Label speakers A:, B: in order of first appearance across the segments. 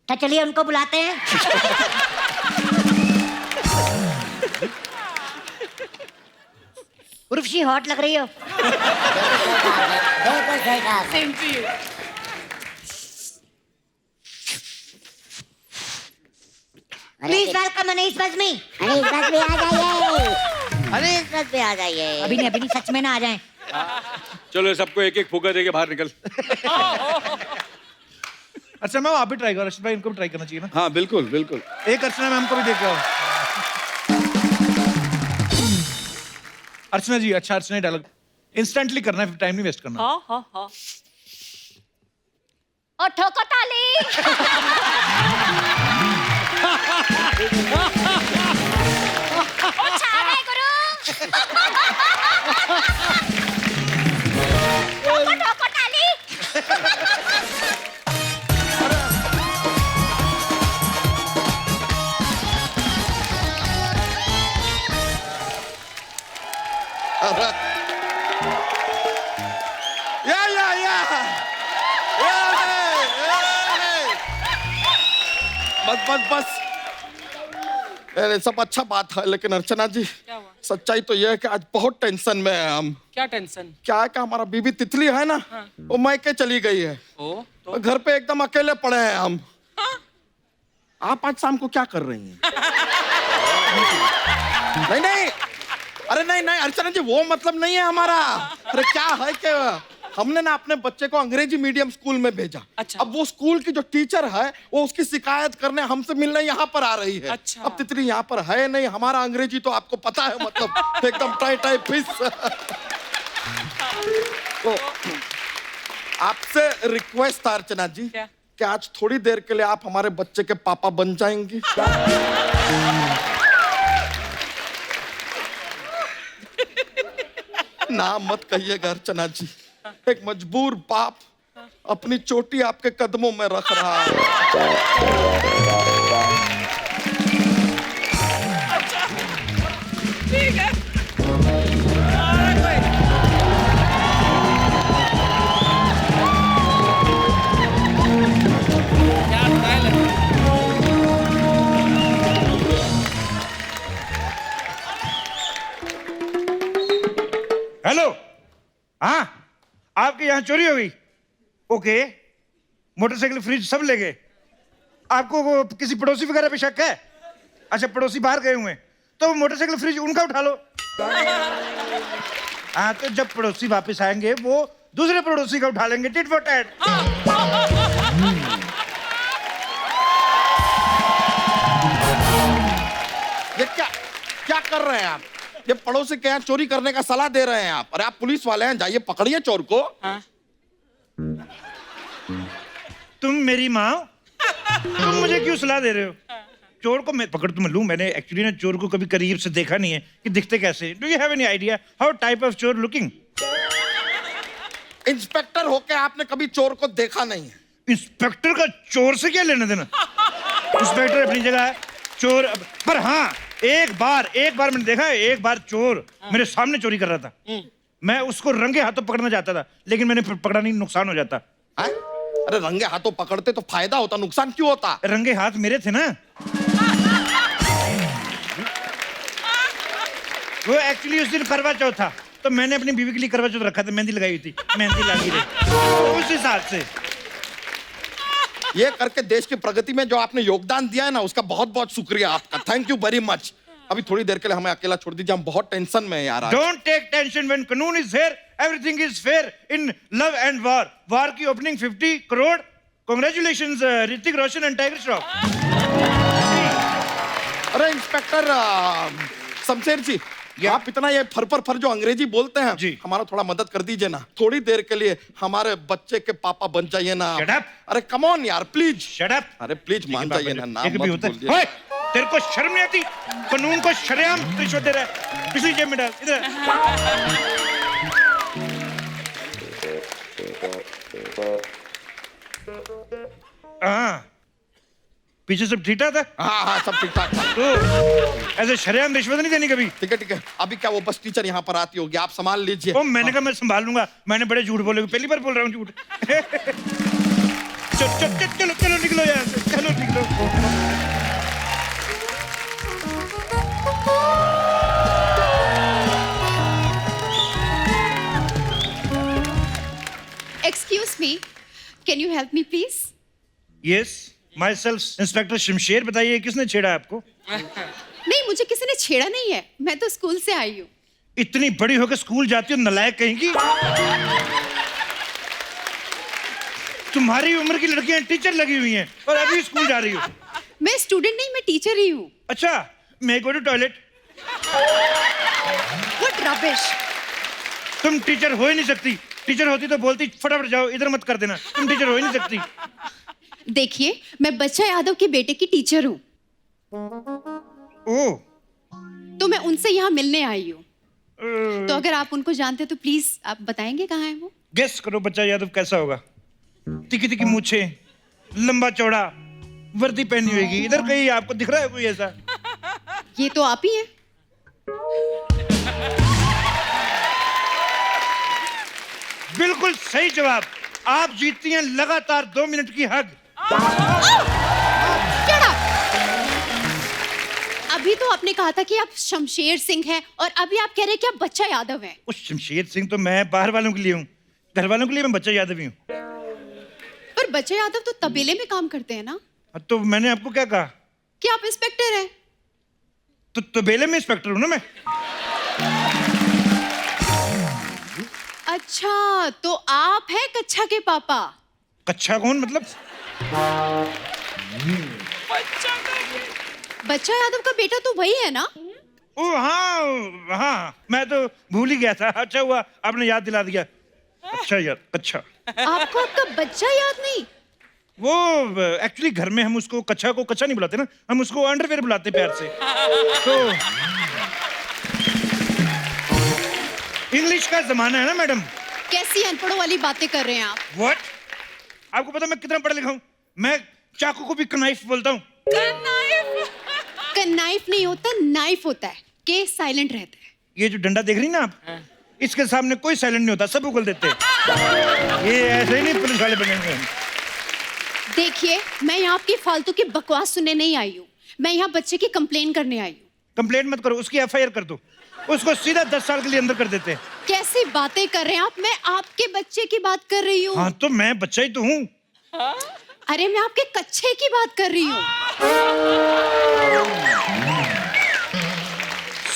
A: तो चलिए उनको बुलाते हैं। उर्वशी हॉट लग रही हो।
B: बिल्कुल सही कहा।
C: Same to you.
A: Please welcome Anees Bazmee.
B: Anees Bazmee आ जाइए। अनीस बज़मी आ जाइए।
A: अभी नहीं सच में ना आ जाएं।
D: चलो सबको एक एक फुगा देके बाहर निकल।
E: अच्छा मैम आप भी ट्राई करो, अर्शद भाई इनको भी ट्राई करना चाहिए ना।
D: हाँ बिल्कुल बिल्कुल।
E: एक अर्चना मैम को भी देख आओ। अर्चना जी, अच्छा अर्चना डायलॉग इंस्टेंटली करना है, टाइम नहीं वेस्ट करना।
C: हाँ हाँ हाँ।
A: ओ ठोको ताली। ओ छा रहा है गुरु। ठोको ठोको ताली।
F: बस अरे सब अच्छा बात है, लेकिन अर्चना जी
C: क्या हुआ?
F: सच्चाई तो यह है कि आज बहुत टेंशन में है हम।
C: क्या टेंशन?
F: क्या है कि हमारा बीबी तितली है ना, वो मायके चली गई है।
C: ओ तो
F: घर पे एकदम अकेले पड़े हैं हम। आप आज शाम को क्या कर रही हैं? नहीं नहीं, अरे नहीं नहीं अर्चना जी, वो मतलब नहीं है हमारा। अरे क्या है कि हमने ना अपने बच्चे को अंग्रेजी मीडियम स्कूल में भेजा।
C: अच्छा।
F: अब वो स्कूल की जो टीचर है वो उसकी शिकायत करने हमसे मिलने यहाँ पर आ रही है।
C: अच्छा।
F: अब तितली यहाँ पर है नहीं, हमारा अंग्रेजी तो आपको पता है, मतलब एकदम टाई टाई फिश। तो आपसे रिक्वेस्ट था अर्चना जी
C: क्या?
F: कि आज थोड़ी देर के लिए आप हमारे बच्चे के पापा बन जाएंगी। ना मत कहिएगा अर्चना जी, एक मजबूर बाप अपनी चोटी आपके कदमों में रख रहा है।
C: ठीक है। क्या स्टाइल है।
E: हेलो, हाँ आपके यहाँ चोरी हो गई? ओके, मोटरसाइकिल फ्रिज सब ले गए। आपको वो किसी पड़ोसी वगैरह पे शक है? अच्छा पड़ोसी बाहर गए हुए हैं, तो मोटरसाइकिल फ्रिज उनका उठा लो। हाँ तो जब पड़ोसी वापस आएंगे वो दूसरे पड़ोसी का उठा लेंगे, टिट फॉर टैट।
F: ये क्या क्या कर रहे हैं आप? ये पड़ोसी के यहाँ चोरी करने का सलाह दे रहे हैं आप? अरे आप पुलिस वाले हैं, जाइए पकड़िए चोर को।
C: हाँ?
E: तुम मेरी माँ हो? तुम मुझे क्यों सलाह दे रहे हो? चोर को मैं पकड़ तो मैं लूं, मैंने एक्चुअली ना चोर को कभी करीब से देखा नहीं है कि दिखते कैसे। Do you have any idea how type of चोर लुकिंग?
F: इंस्पेक्टर होके आपने कभी चोर को देखा नहीं है?
E: इंस्पेक्टर का चोर से क्या लेना देना? इंस्पेक्टर अपनी जगह है, चोर पर हाँ एक बार मैंने देखा है, एक बार चोर मेरे सामने चोरी कर रहा था। मैं उसको रंगे हाथों पकड़ना चाहता था, लेकिन मैंने पकड़ा नहीं, नुकसान हो जाता।
F: हैं? अरे रंगे हाथों पकड़ते तो फायदा होता, नुकसान क्यों होता?
E: रंगे हाथ मेरे थे ना। वो एक्चुअली उस दिन करवा चौथ था, तो मैंने अपनी बीवी के लिए करवा चौथ रखा था, मेहंदी लगाई हुई थी, मेहंदी लगी रही, तो उस हिसाब से।
F: ये करके देश की प्रगति में जो आपने योगदान दिया है ना, उसका बहुत बहुत शुक्रिया आपका। Thank you very much. अभी थोड़ी देर के लिए हमें अकेला छोड़ दीजिए, हम बहुत टेंशन में हैं यार आज।
E: Don't take tension when कानून is here, everything is fair in love and war. War की opening 50 crore. Congratulations Hrithik Roshan and tiger Shroff.
F: अरे इंस्पेक्टर शमशेर जी, आप इतना ये फर जो अंग्रेजी बोलते हैं
E: जी,
F: हमारा थोड़ा मदद कर दीजिए ना। थोड़ी देर के लिए हमारे बच्चे के पापा बन जाइए ना।
E: Shut up.
F: अरे कम ऑन यार प्लीज।
E: Shut up.
F: अरे प्लीज मान जाइए ना, नाम
E: एक भी
F: मत
E: होता है।
F: बोलिए।
E: ओए, तेरे को शर्म नहीं आती? कानून को शरेआम रिश्वत दे रहा है। पिछली जेब में डाल, इधर। हाँ, पीछे सब ठीक ठाक था?
F: हाँ हाँ सब ठीक ठाक था।
E: तो ऐसे शरेआम रिश्वत नहीं देनी कभी?
F: ठीक है। अभी क्या वो बस टीचर यहाँ पर आती होगी, आप संभाल लीजिए।
E: ओ मैंने कहा मैं संभाल लूंगा, मैंने बड़े झूठ बोले, पहली बार बोल रहा हूँ झूठ। चलो चलो निकलो यहाँ से, चलो निकलो।
G: Excuse me, can you help me please?
E: Yes my self inspector Shamsher. बताइए किसने छेड़ा आपको?
G: नहीं, मुझे किसी ने छेड़ा नहीं है, मैं तो स्कूल से आई हूँ।
E: इतनी बड़ी होकर स्कूल जाती हो नलायक कहेंगी। तुम्हारी उम्र की लड़कियां टीचर लगी हुई हैं और अभी स्कूल जा रही हो।
G: मैं स्टूडेंट नहीं, मैं टीचर ही हूँ।
E: अच्छा, मैं go to toilet.
G: What rubbish!
E: तुम टीचर हो ही नहीं सकती। टीचर होती तो बोलती फटाफट जाओ, इधर मत कर देना। तुम टीचर हो ही नहीं सकती।
G: देखिए, मैं बच्चा यादव के बेटे की टीचर हूँ,
E: ओह
G: तो मैं उनसे यहाँ मिलने आई हूँ। तो अगर आप उनको जानते तो प्लीज आप बताएंगे कहाँ है वो?
E: गेस करो बच्चा यादव कैसा होगा? तिकी तिकी मूछे, लंबा चौड़ा, वर्दी पहनी होगी। इधर कहीं आपको दिख रहा है कोई ऐसा?
G: ये तो आप ही हैं।
E: बिल्कुल सही जवाब। आप जीतती हैं लगातार 2 मिनट की हग।
G: Shut up! अभी तो आपने कहा था कि आप शमशेर सिंह हैं और अभी आप कह रहे हैं कि आप बच्चा यादव हैं।
E: उस शमशेर सिंह तो मैं बाहर वालों के लिए हूँ, घर वालों के लिए मैं बच्चा यादव ही हूँ।
G: पर बच्चा यादव तो तबेले में काम करते हैं ना?
E: तो मैंने आपको क्या कहा?
G: कि आप इंस्पेक्टर हैं।
E: तो तबेले में इंस्पेक्टर हूँ ना मैं।
G: अच्छा, तो आप हैं कच्छा के पापा?
E: कच्छा कौन मतलब?
G: बच्चा यादव का बेटा तो वही है ना?
E: ओ हाँ हाँ, मैं तो भूल ही गया था। अच्छा हुआ आपने याद दिला दिया। अच्छा यार, अच्छा।
G: आपको आपका बच्चा याद नहीं?
E: वो एक्चुअली घर में हम उसको कच्छा को कच्छा नहीं बुलाते ना, हम उसको अंडरवेयर बुलाते प्यार से। तो इंग्लिश का जमाना है ना मैडम।
G: कैसी अनपढ़ों वाली बातें कर रहे हैं आप?
E: व्हाट? आपको पता मैं कितना पढ़ा लिखा हूँ? मैं चाकू को भी कनाइफ बोलता हूँ।
G: कनाइफ नहीं होता, नाइफ होता है। के साइलेंट रहता है।
E: ये जो डंडा देख रही ना आप, इसके सामने कोई साइलेंट नहीं होता, सब उगल देते हैं। ये ऐसे ही नहीं पुलिस वाले बने हुए हैं।
G: देखिए, मैं यहाँ आपकी फालतू की बकवास सुनने नहीं आई हूँ, मैं यहाँ बच्चे की कंप्लेन करने आई हूँ।
E: कंप्लेंट मत करो, उसकी FIR कर दो, उसको सीधा 10 साल के लिए अंदर कर देते हैं।
G: कैसी बातें कर रहे हैं आप? मैं आपके बच्चे की बात कर रही हूँ।
E: हाँ तो मैं बच्चा ही तो हूँ।
G: अरे मैं आपके कच्छे की बात कर रही हूँ।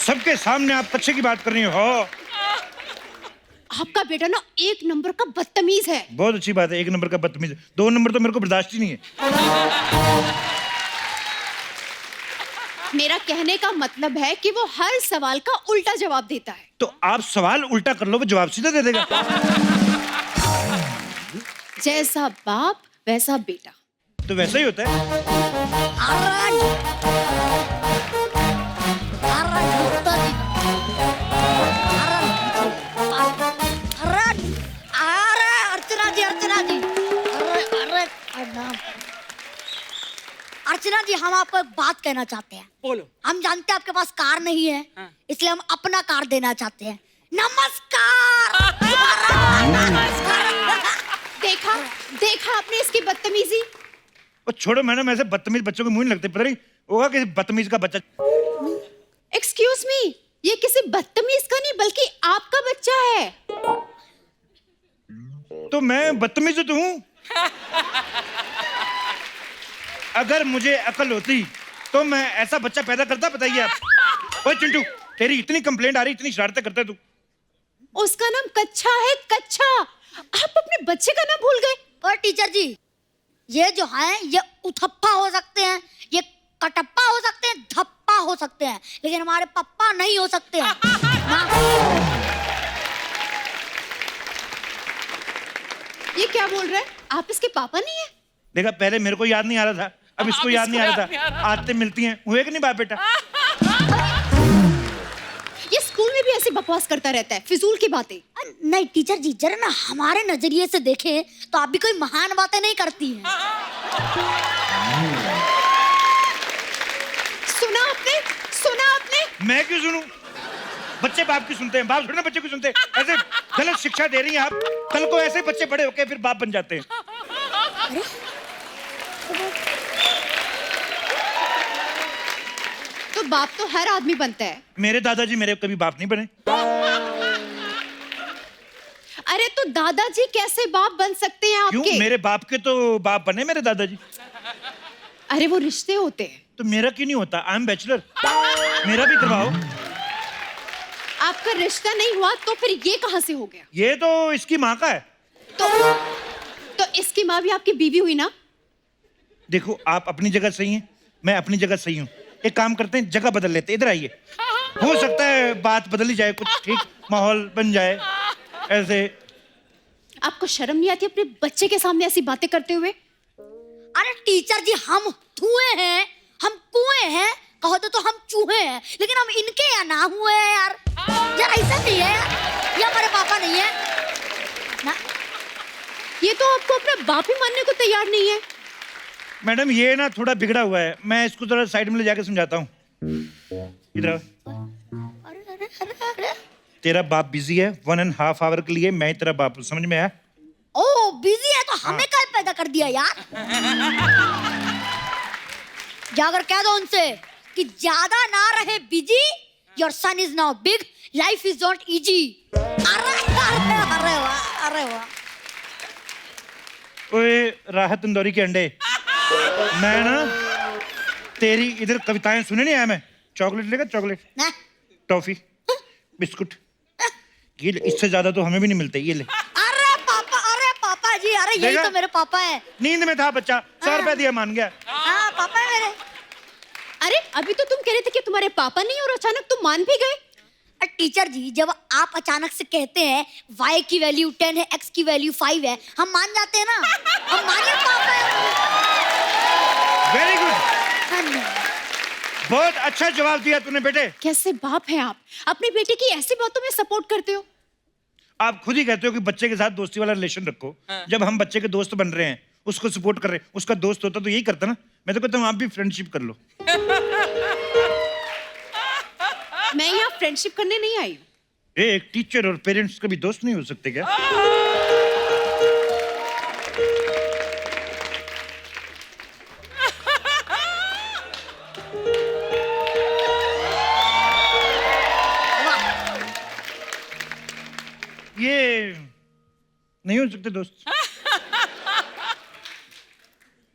E: सबके सामने आप कच्छे की बात कर रही हो।
G: आपका बेटा ना 1 नंबर का बदतमीज है।
E: बहुत अच्छी बात है, 1 नंबर का बदतमीज। 2 नंबर तो मेरे को बर्दाश्त ही नहीं है।
G: मेरा कहने का मतलब है कि वो हर सवाल का उल्टा जवाब देता है।
E: तो आप सवाल उल्टा कर लो, वो जवाब सीधा दे देगा।
G: जैसा बाप वैसा बेटा।
E: तो वैसा ही होता है।
B: अर्चना जी, हम आपको एक बात कहना चाहते हैं।
C: बोलो।
B: हम जानते हैं आपके पास कार नहीं है,
C: हाँ।
B: इसलिए हम अपना कार देना चाहते हैं। नमस्कार।
G: देखा देखा आपने इसकी बदतमीजी।
E: और छोड़ो मैडम, ऐसे बदतमीज बच्चों को मुंह नहीं लगते। पता नहीं होगा किसी बदतमीज का बच्चा।
G: एक्सक्यूज मी, ये किसी बदतमीज का नहीं बल्कि आपका बच्चा है।
E: तो मैं बदतमीज तो हूँ। अगर मुझे अकल होती तो मैं ऐसा बच्चा पैदा करता। बताइए आप। ओए चिंटू, तेरी इतनी कंप्लेंट आ रही, इतनी शरारतें करता है तू।
G: उसका नाम कच्छा है, कच्छा। आप अपने बच्चे का नाम भूल गए।
B: पर टीचर जी, ये जो है ये उथप्पा हो सकते हैं, ये कटप्पा हो सकते हैं, धप्पा हो सकते हैं, लेकिन हमारे पप्पा नहीं हो सकते हैं।
G: ये क्या बोल रहा है? आप इसके पापा नहीं है?
E: देखा, पहले मेरे को याद नहीं आ रहा था, अब इसको याद नहीं आ रहा था। आते मिलती हैं, हुए कि नहीं बाप बेटा?
G: ये स्कूल में भी ऐसे बकवास करता रहता है, फिजूल की बातें।
B: नहीं टीचर जी, जरा ना हमारे नजरिए से देखें तो आप भी कोई महान बातें नहीं करती हैं।
E: मैं क्यों सुनूं? बच्चे बाप की सुनते हैं, बाप थोड़ी ना बच्चे की सुनते हैं। ऐसे गलत शिक्षा दे रही हैं आप। कल को ऐसे बच्चे बड़े होके फिर बाप बन जाते हैं।
G: तो बाप तो हर आदमी बनता है।
E: मेरे दादाजी मेरे कभी बाप नहीं बने।
G: अरे तो दादाजी कैसे बाप बन सकते हैं
E: क्यों?
G: आपके?
E: मेरे बाप के तो बाप बने मेरे दादाजी।
G: अरे वो रिश्ते होते हैं।
E: तो मेरा क्यों नहीं होता? आई एम बैचलर, मेरा भी करवाओ।
G: आपका रिश्ता नहीं हुआ तो फिर ये कहां से हो गया?
E: ये तो इसकी माँ का है।
G: तो इसकी माँ भी आपकी बीवी हुई ना?
E: देखो, आप अपनी जगह सही हैं, मैं अपनी जगह सही हूँ। एक काम करते हैं, जगह बदल लेते हैं। इधर आइए, हो सकता है बात बदल ही जाए, कुछ ठीक माहौल बन जाए। ऐसे
G: आपको शर्म नहीं आती अपने बच्चे के सामने ऐसी बातें करते हुए?
B: अरे टीचर जी, हम धुएं हैं, हम कुएं हैं, कहो तो हम चूहे हैं, लेकिन हम इनके यहाँ ना हुए हैं यार। यार ऐसा नहीं है यार, ये हमारे पापा नहीं है ना।
G: ये तो आपको अपना बाप ही मानने को तैयार नहीं है।
E: मैडम, ये ना थोड़ा बिगड़ा हुआ है, मैं इसको थोड़ा साइड में ले जाके समझाता हूँ। इधर आओ।
B: अरे अरे अरे अरे,
E: तेरा बाप बिजी है 1.5 आवर के लिए, मैं ही तेरा बाप हूँ, समझ में आया?
B: ओ बिजी है तो हमें क्या पैदा कर दिया यार। जाकर कह दो उनसे कि ज्यादा ना रहे busy, your son is now big, life is not easy. अरे अरे अरे वाह, अरे वाह।
E: ओए राहत तंदूरी के अंडे, मैं ना तेरी इधर कविताएं सुने नहीं आया मैं। चॉकलेट लेगा? चॉकलेट,
B: ना
E: टॉफी, बिस्कुट, ये ले। इससे ज्यादा तो हमें भी नहीं मिलते, ये ले।
B: अरे पापा जी, अरे यही
E: देखा?
B: तो मेरे पापा है।
E: नींद में था बच्चा, 100 रुपया दिया मान गया।
B: हाँ पापा है मेरे।
G: अरे अभी तो तुम कह रहे थे कि तुम्हारे पापा नहीं और अचानक तुम मान भी गए।
B: टीचर जी, जब आप अचानक से कहते हैं y की वैल्यू 10 है, x की वैल्यू 5 है, हम मान जाते हैं ना। हम मानिए पापा है।
E: वेरी गुड,
B: धन्यवाद।
E: बहुत अच्छा जवाब दिया तूने बेटे।
G: कैसे बाप हैं आप, अपनी बेटी की ऐसी बातों में सपोर्ट करते हो?
E: आप खुद ही कहते हो कि बच्चे के साथ दोस्ती वाला रिलेशन रखो। जब हम बच्चे के दोस्त बन रहे हैं, उसको सपोर्ट कर रहे हैं, उसका दोस्त होता तो यही करता ना। मैं तो कहता हूँ आप भी फ्रेंडशिप कर लो।
G: मैं यहाँ फ्रेंडशिप करने नहीं आई हूँ।
E: एक टीचर और पेरेंट्स कभी दोस्त नहीं हो सकते क्या? ये नहीं हो सकते दोस्त।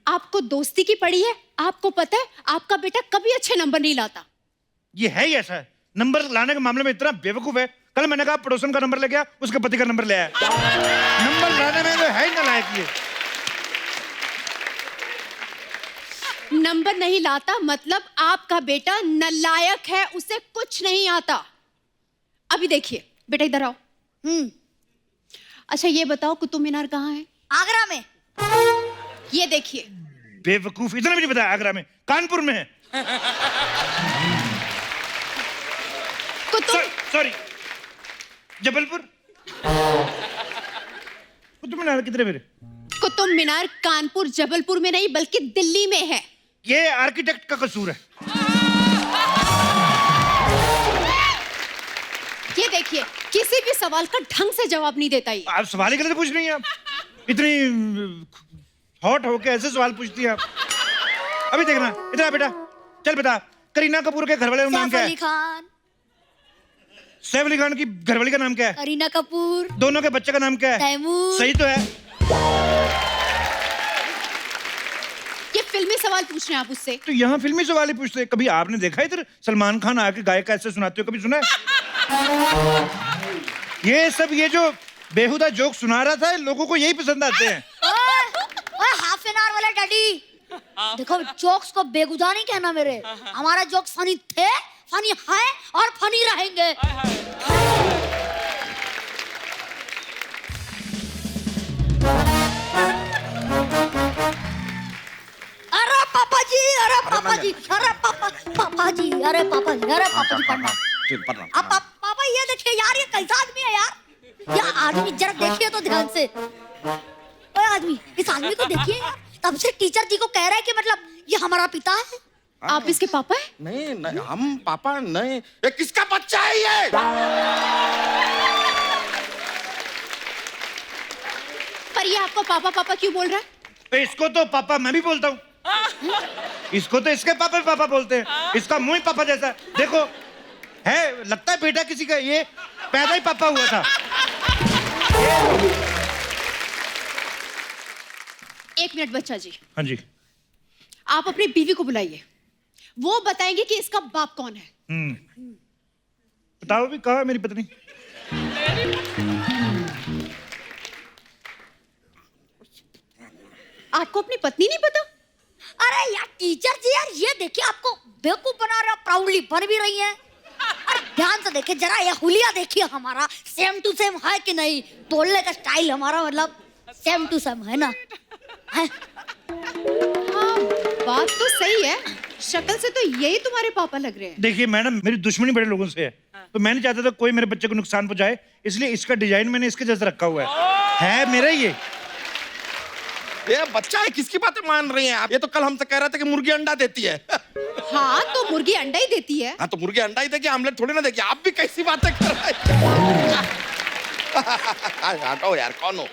G: आपको दोस्ती की पड़ी है। आपको पता है आपका बेटा कभी अच्छे नंबर नहीं लाता।
E: ये है ही ऐसा, नंबर लाने के मामले में इतना बेवकूफ है। कल मैंने कहा पड़ोसन का नंबर ले गया, उसके पति का नंबर ले आया। नंबर लाने में तो है ही नालायक ये।
G: नंबर नहीं लाता मतलब आपका बेटा नालायक है, उसे कुछ नहीं आता। अभी देखिए बेटा, इधर आओ। अच्छा ये बताओ कुतुब मीनार कहाँ है?
B: आगरा में।
G: ये देखिए।
E: बेवकूफ, इतना भी नहीं पता आगरा में, कानपुर में है।
G: कुतुब
E: सॉरी, जबलपुर। कुतुब मीनार किधर है मेरे?
G: कुतुब मीनार कानपुर जबलपुर में नहीं बल्कि दिल्ली में है।
E: ये आर्किटेक्ट का कसूर है।
G: ये देखिए, किसी भी सवाल का ढंग से जवाब नहीं देता ये।
E: आप सवाल ही गलत पूछ रही हैं। आप इतनी हॉट होके ऐसे सवाल पूछती हैं आप। अभी देखना, इधर आ बेटा, चल बता, करीना कपूर के घरवाले का नाम क्या है?
B: सैफ अली खान।
E: सैफ अली खान की घरवाली का नाम क्या है?
B: करीना कपूर।
E: दोनों के बच्चे का नाम क्या है?
B: तैमूर।
E: सही तो है।
G: ये फिल्मी सवाल पूछ रहे हैं आप उससे?
E: तो यहाँ फिल्मी सवाल ही पूछते हैं। कभी आपने देखा इधर सलमान खान आके गायक कैसे सुनाते हो, कभी सुना है? ये सब ये जो बेहुदा जोक सुना रहा था, लोगों को यही पसंद आते हैं।
B: ओए हाफ एन आवर वाले डैडी, देखो जोक्स को बेगुदा नहीं कहना मेरे। हमारा जोक्स फनी थे, फनी है और फनी रहेंगे। अरे पापा जी, अरे पापा जी, अरे पापा जी, अरे पापा जी, अरे पापा जी पढ़ना। अब पापा ये देखिए यार, ये कैसा आदमी है यार। ये आदमी जरा देखिए तो ध्यान से। ओए आदमी, इस आदमी को देखिए यार, तब से टीचर जी को कह रहा है कि मतलब ये हमारा पिता है।
G: आप इसके पापा हैं?
F: नहीं नहीं, हम पापा नहीं। ये किसका बच्चा है ये?
G: पर ये आपको पापा पापा क्यों बोल रहा है?
E: इसको तो पापा मैं भी बोलता हूँ। इसको तो इसके पापा भी पापा बोलते हैं। इसका मुंह ही पापा जैसा है। देखो है, लगता है बेटा किसी का, ये पैदा ही पापा हुआ था।
G: एक मिनट बच्चा जी,
E: हाँ जी।
G: आप अपनी बीवी को बुलाइए, वो बताएंगे कि इसका बाप कौन है।
E: बताओ भी, कहा मेरी पत्नी?
G: आपको अपनी पत्नी नहीं पता?
B: अरे यार टीचर जी, यार ये देखिए आपको बेवकूफ बना रहा, प्राउडली बन भी रही है। अरे ध्यान से देखिए जरा, ये हुलिया देखिए हमारा सेम टू सेम है कि नहीं, बोलने का स्टाइल हमारा मतलब सेम टू सेम है ना? है?
G: हाँ, बात तो सही है, शक्ल से तो यही तुम्हारे पापा लग रहे हैं।
E: देखिए मैडम, मेरी दुश्मनी बड़े लोगों से है, तो मैं नहीं चाहता था कोई मेरे बच्चे को नुकसान पहुंचाए, इसलिए इसका डिजाइन मैंने इसके जैसा रखा हुआ है मेरा ये
F: बच्चा है, किसकी बातें मान रही हैं आप? ये तो कल हमसे कह रहा था कि मुर्गी अंडा देती है।
G: हाँ, तो मुर्गी अंडा ही देती है।
F: हाँ, तो मुर्गी अंडा ही देगी, आमलेट थोड़ी ना देगी। आप भी कैसी बातें कर रहे हैं? हटो यार, कौन हो?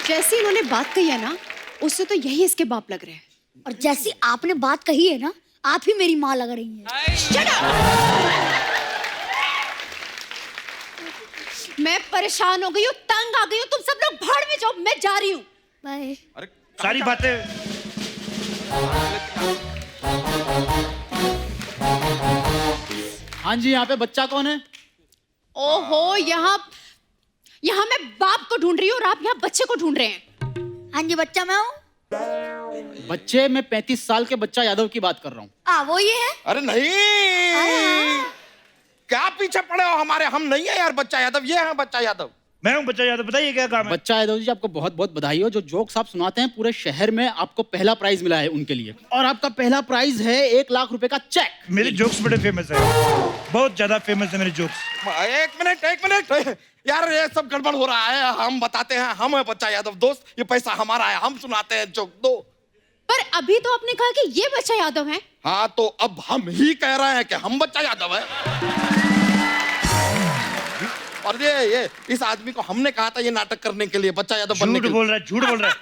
G: जैसी इन्होंने बात कही है ना, उससे तो यही इसके बाप लग रहे हैं।
B: और जैसी आपने बात कही है ना, आप ही मेरी माँ लग रही हैं।
G: Shut up! मैं परेशान हो गई हूँ, तंग आ गई हूँ, तुम सब लोग भाड़ में जाओ, मैं जा रही हूँ।
B: बाय।
F: अरे
E: सारी बातें।
H: हाँ जी, यहाँ पे बच्चा कौन है?
G: ओहो, यहाँ मैं बाप को ढूंढ रही हूँ और आप यहाँ बच्चे को ढूंढ रहे हैं।
B: हाँ जी, बच्चा मैं हूँ।
H: बच्चे में 35 साल के बच्चा यादव की बात कर रहा हूँ।
B: वो ये है।
F: अरे नहीं, क्या पीछे पड़े हो हमारे? हम नहीं है यार बच्चा यादव, ये है बच्चा यादव।
E: मैं हूँ बच्चा यादव, बताइए क्या काम है?
H: बच्चा यादव जी, आपको बहुत बहुत बधाई हो। जो जोक्स आप सुनाते हैं पूरे शहर में आपको पहला प्राइज मिला है उनके लिए, और आपका पहला प्राइज है 1 लाख रुपए का चेक।
E: मेरे जोक्स बड़े फेमस है, बहुत ज्यादा फेमस है मेरे जोक्स।
F: एक मिनट यार, ये सब गड़बड़ हो रहा है। हम बताते हैं, हम है बच्चा यादव दोस्त, ये पैसा हमारा है, हम सुनाते हैं जोक दो।
G: पर अभी तो आपने कहा कि ये बच्चा यादव है।
F: हाँ, तो अब हम ही कह रहे हैं कि हम बच्चा यादव है। और ये इस आदमी को हमने कहा था ये नाटक करने के लिए, बच्चा यादव बनने के लिए।
E: झूठ बोल रहा है।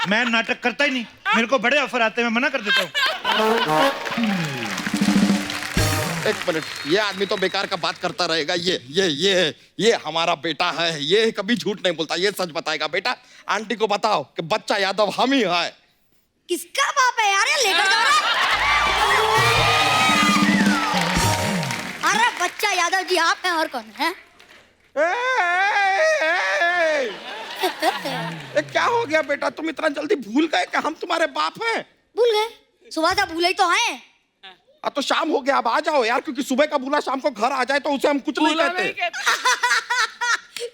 E: मैं नाटक करता ही नहीं, मेरे को बड़े ऑफर आते हैं, मैं मना कर देता हूँ।
F: एक मिनट, ये आदमी तो बेकार का बात करता रहेगा। ये हमारा बेटा है, ये कभी झूठ नहीं बोलता, ये सच बताएगा। बेटा, आंटी को बताओ कि बच्चा यादव हम ही है।
B: किसका बाप है यार, ये लेकर जाओ ना। अरे बच्चा यादव जी आप हैं, और कौन है?
F: क्या हो गया बेटा, तुम इतना जल्दी भूल गए कि हम तुम्हारे बाप हैं?
B: भूल गए? सुबह से भूले ही तो हैं।
F: तो शाम हो गया, अब आ जाओ यार, क्योंकि सुबह का भूला शाम को घर आ जाए तो उसे हम कुछ नहीं कहते।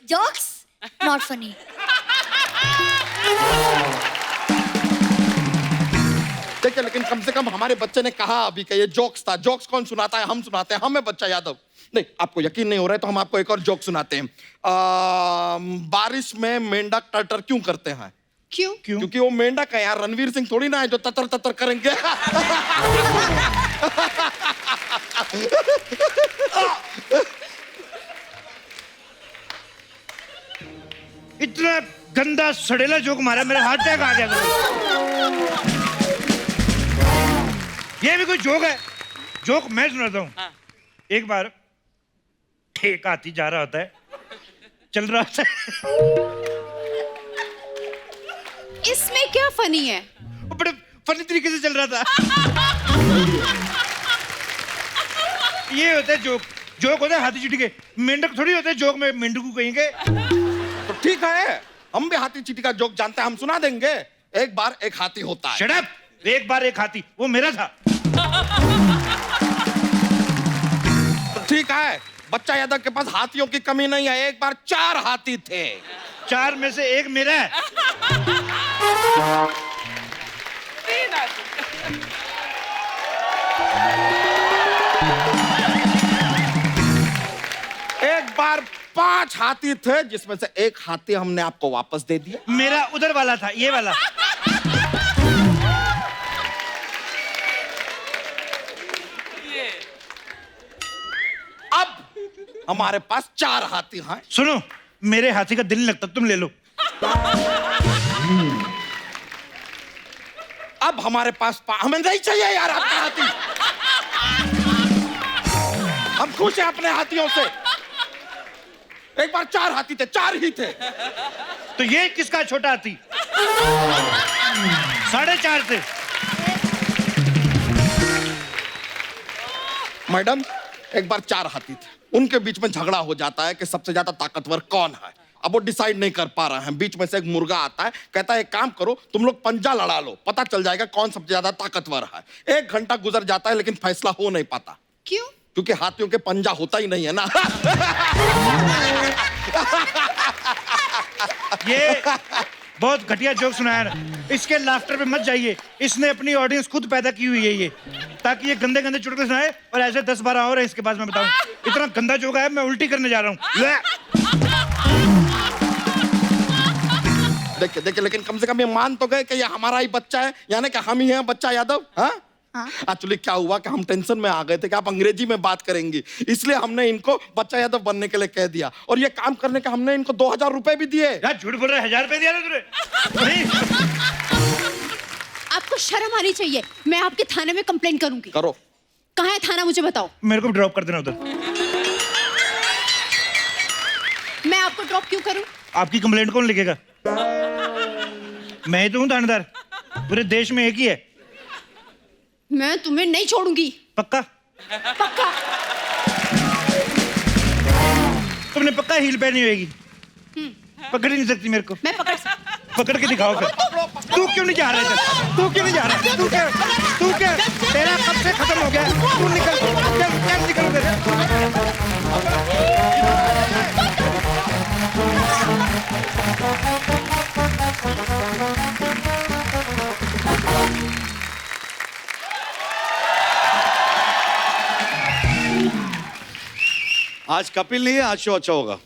B: Jokes not funny.
F: देखिए, लेकिन कम से कम हमारे बच्चे ने कहा अभी कि ये जोक्स था। जोक्स कौन सुनाता है? हम सुनाते हैं, हम है बच्चा यादव। नहीं, आपको यकीन नहीं हो रहा है तो हम आपको एक और जोक सुनाते हैं। बारिश में मेंढक टटर क्यों करते हैं?
G: क्यों?
F: क्योंकि वो मेंढक है यार, रणवीर सिंह थोड़ी ना है जो ततर ततर करेंगे।
E: इतना गंदा सड़ेला जोक मारा, मेरे हार्ट अटैक आ गया। ये भी कोई जोक है? जोक मैं सुनाता हूँ। एक बार एक हाथी जा रहा होता है, चल रहा होता है।
G: इसमें क्या फनी है?
E: वो बड़े फनी तरीके से चल रहा था। ये होता है जोक। जोक होता है हाथी चीटी के, मेंढक थोड़ी होते हैं जोक में मेंढकू कहेंगे।
F: तो ठीक है, हम भी हाथी चीटी का जोक जानते हैं, हम सुना देंगे। एक बार एक हाथी होता है।
E: Shut up! एक बार एक हाथी, वो मेरा था।
F: तो ठीक है, बच्चा यादव के पास हाथियों की कमी नहीं है। एक बार 4 हाथी थे,
E: 4 में से एक मेरा है।
F: एक बार 5 हाथी थे, जिसमें से एक हाथी हमने आपको वापस दे दिया।
E: मेरा उधर वाला था, ये वाला।
F: हमारे पास 4 हाथी हैं।
E: सुनो, मेरे हाथी का दिल नहीं लगता, तुम ले लो।
F: अब हमारे पास हमें नहीं चाहिए यार आपका हाथी। हम खुश हैं अपने हाथियों से। एक बार 4 हाथी थे, 4 ही थे।
E: तो ये किसका छोटा हाथी? 4.5 थे।
F: मैडम, एक बार 4 हाथी थे, उनके बीच में झगड़ा हो जाता है कि सबसे ज्यादा ताकतवर कौन है। अब वो डिसाइड नहीं कर पा रहे हैं। बीच में से एक मुर्गा आता है, कहता है एक काम करो, तुम लोग पंजा लड़ा लो, पता चल जाएगा कौन सबसे ज्यादा ताकतवर है। 1 घंटा गुजर जाता है लेकिन फैसला हो नहीं पाता।
G: क्यों?
F: क्योंकि हाथियों के पंजा होता ही नहीं है ना।
E: ये बहुत घटिया जोक सुनाया ना, इसके लाफ्टर पे मत जाइए। इसने अपनी ऑडियंस खुद पैदा की हुई है ये, ताकि ये गंदे गंदे चुटकुले सुनाए और ऐसे 10-12 और है इसके पास। मैं बताऊं, इतना गंदा जोक है, मैं उल्टी करने जा रहा हूँ।
F: देखिए देखिए, लेकिन कम से कम ये मान तो गए कि ये हमारा ही बच्चा है, यानी कि हम ही हैं बच्चा यादव। हाँ, एक्चुअली क्या हुआ कि हम टेंशन में आ गए थे कि आप अंग्रेजी में बात करेंगी, इसलिए हमने इनको बच्चा यादव बनने के लिए कह दिया। और ये काम करने के हमने इनको 2000 रुपए भी दिए।
E: यार झूठ बोल रहा है, 1000 रुपए दिया ना तूने? नहीं।
G: आपको शर्म आनी चाहिए। मैं आपके थाने में कंप्लेंट करूंगी।
F: करो।
G: कहाँ है थाना, मुझे बताओ।
E: मेरे को ड्रॉप कर देना उधर।
G: मैं आपको ड्रॉप क्यों करूं?
E: आपकी कंप्लेंट कौन लिखेगा? मैं ही तो हूँ थानेदार, पूरे देश में एक ही है।
G: मैं तुम्हें नहीं छोड़ूंगी।
E: पक्का?
G: पक्का।
E: तुमने पक्का हील पहनी होगी? पकड़ ही नहीं सकती मेरे को।
G: मैं पकड़
E: पकड़ के दिखाओ फिर। तू क्यों नहीं जा रहा है? तू क्यों नहीं जा रहा है? तू क्या तेरा कब से खत्म हो गया? तू निकल, चल निकल उधर।
I: आज कपिल नहीं है, आज शो अच्छा होगा।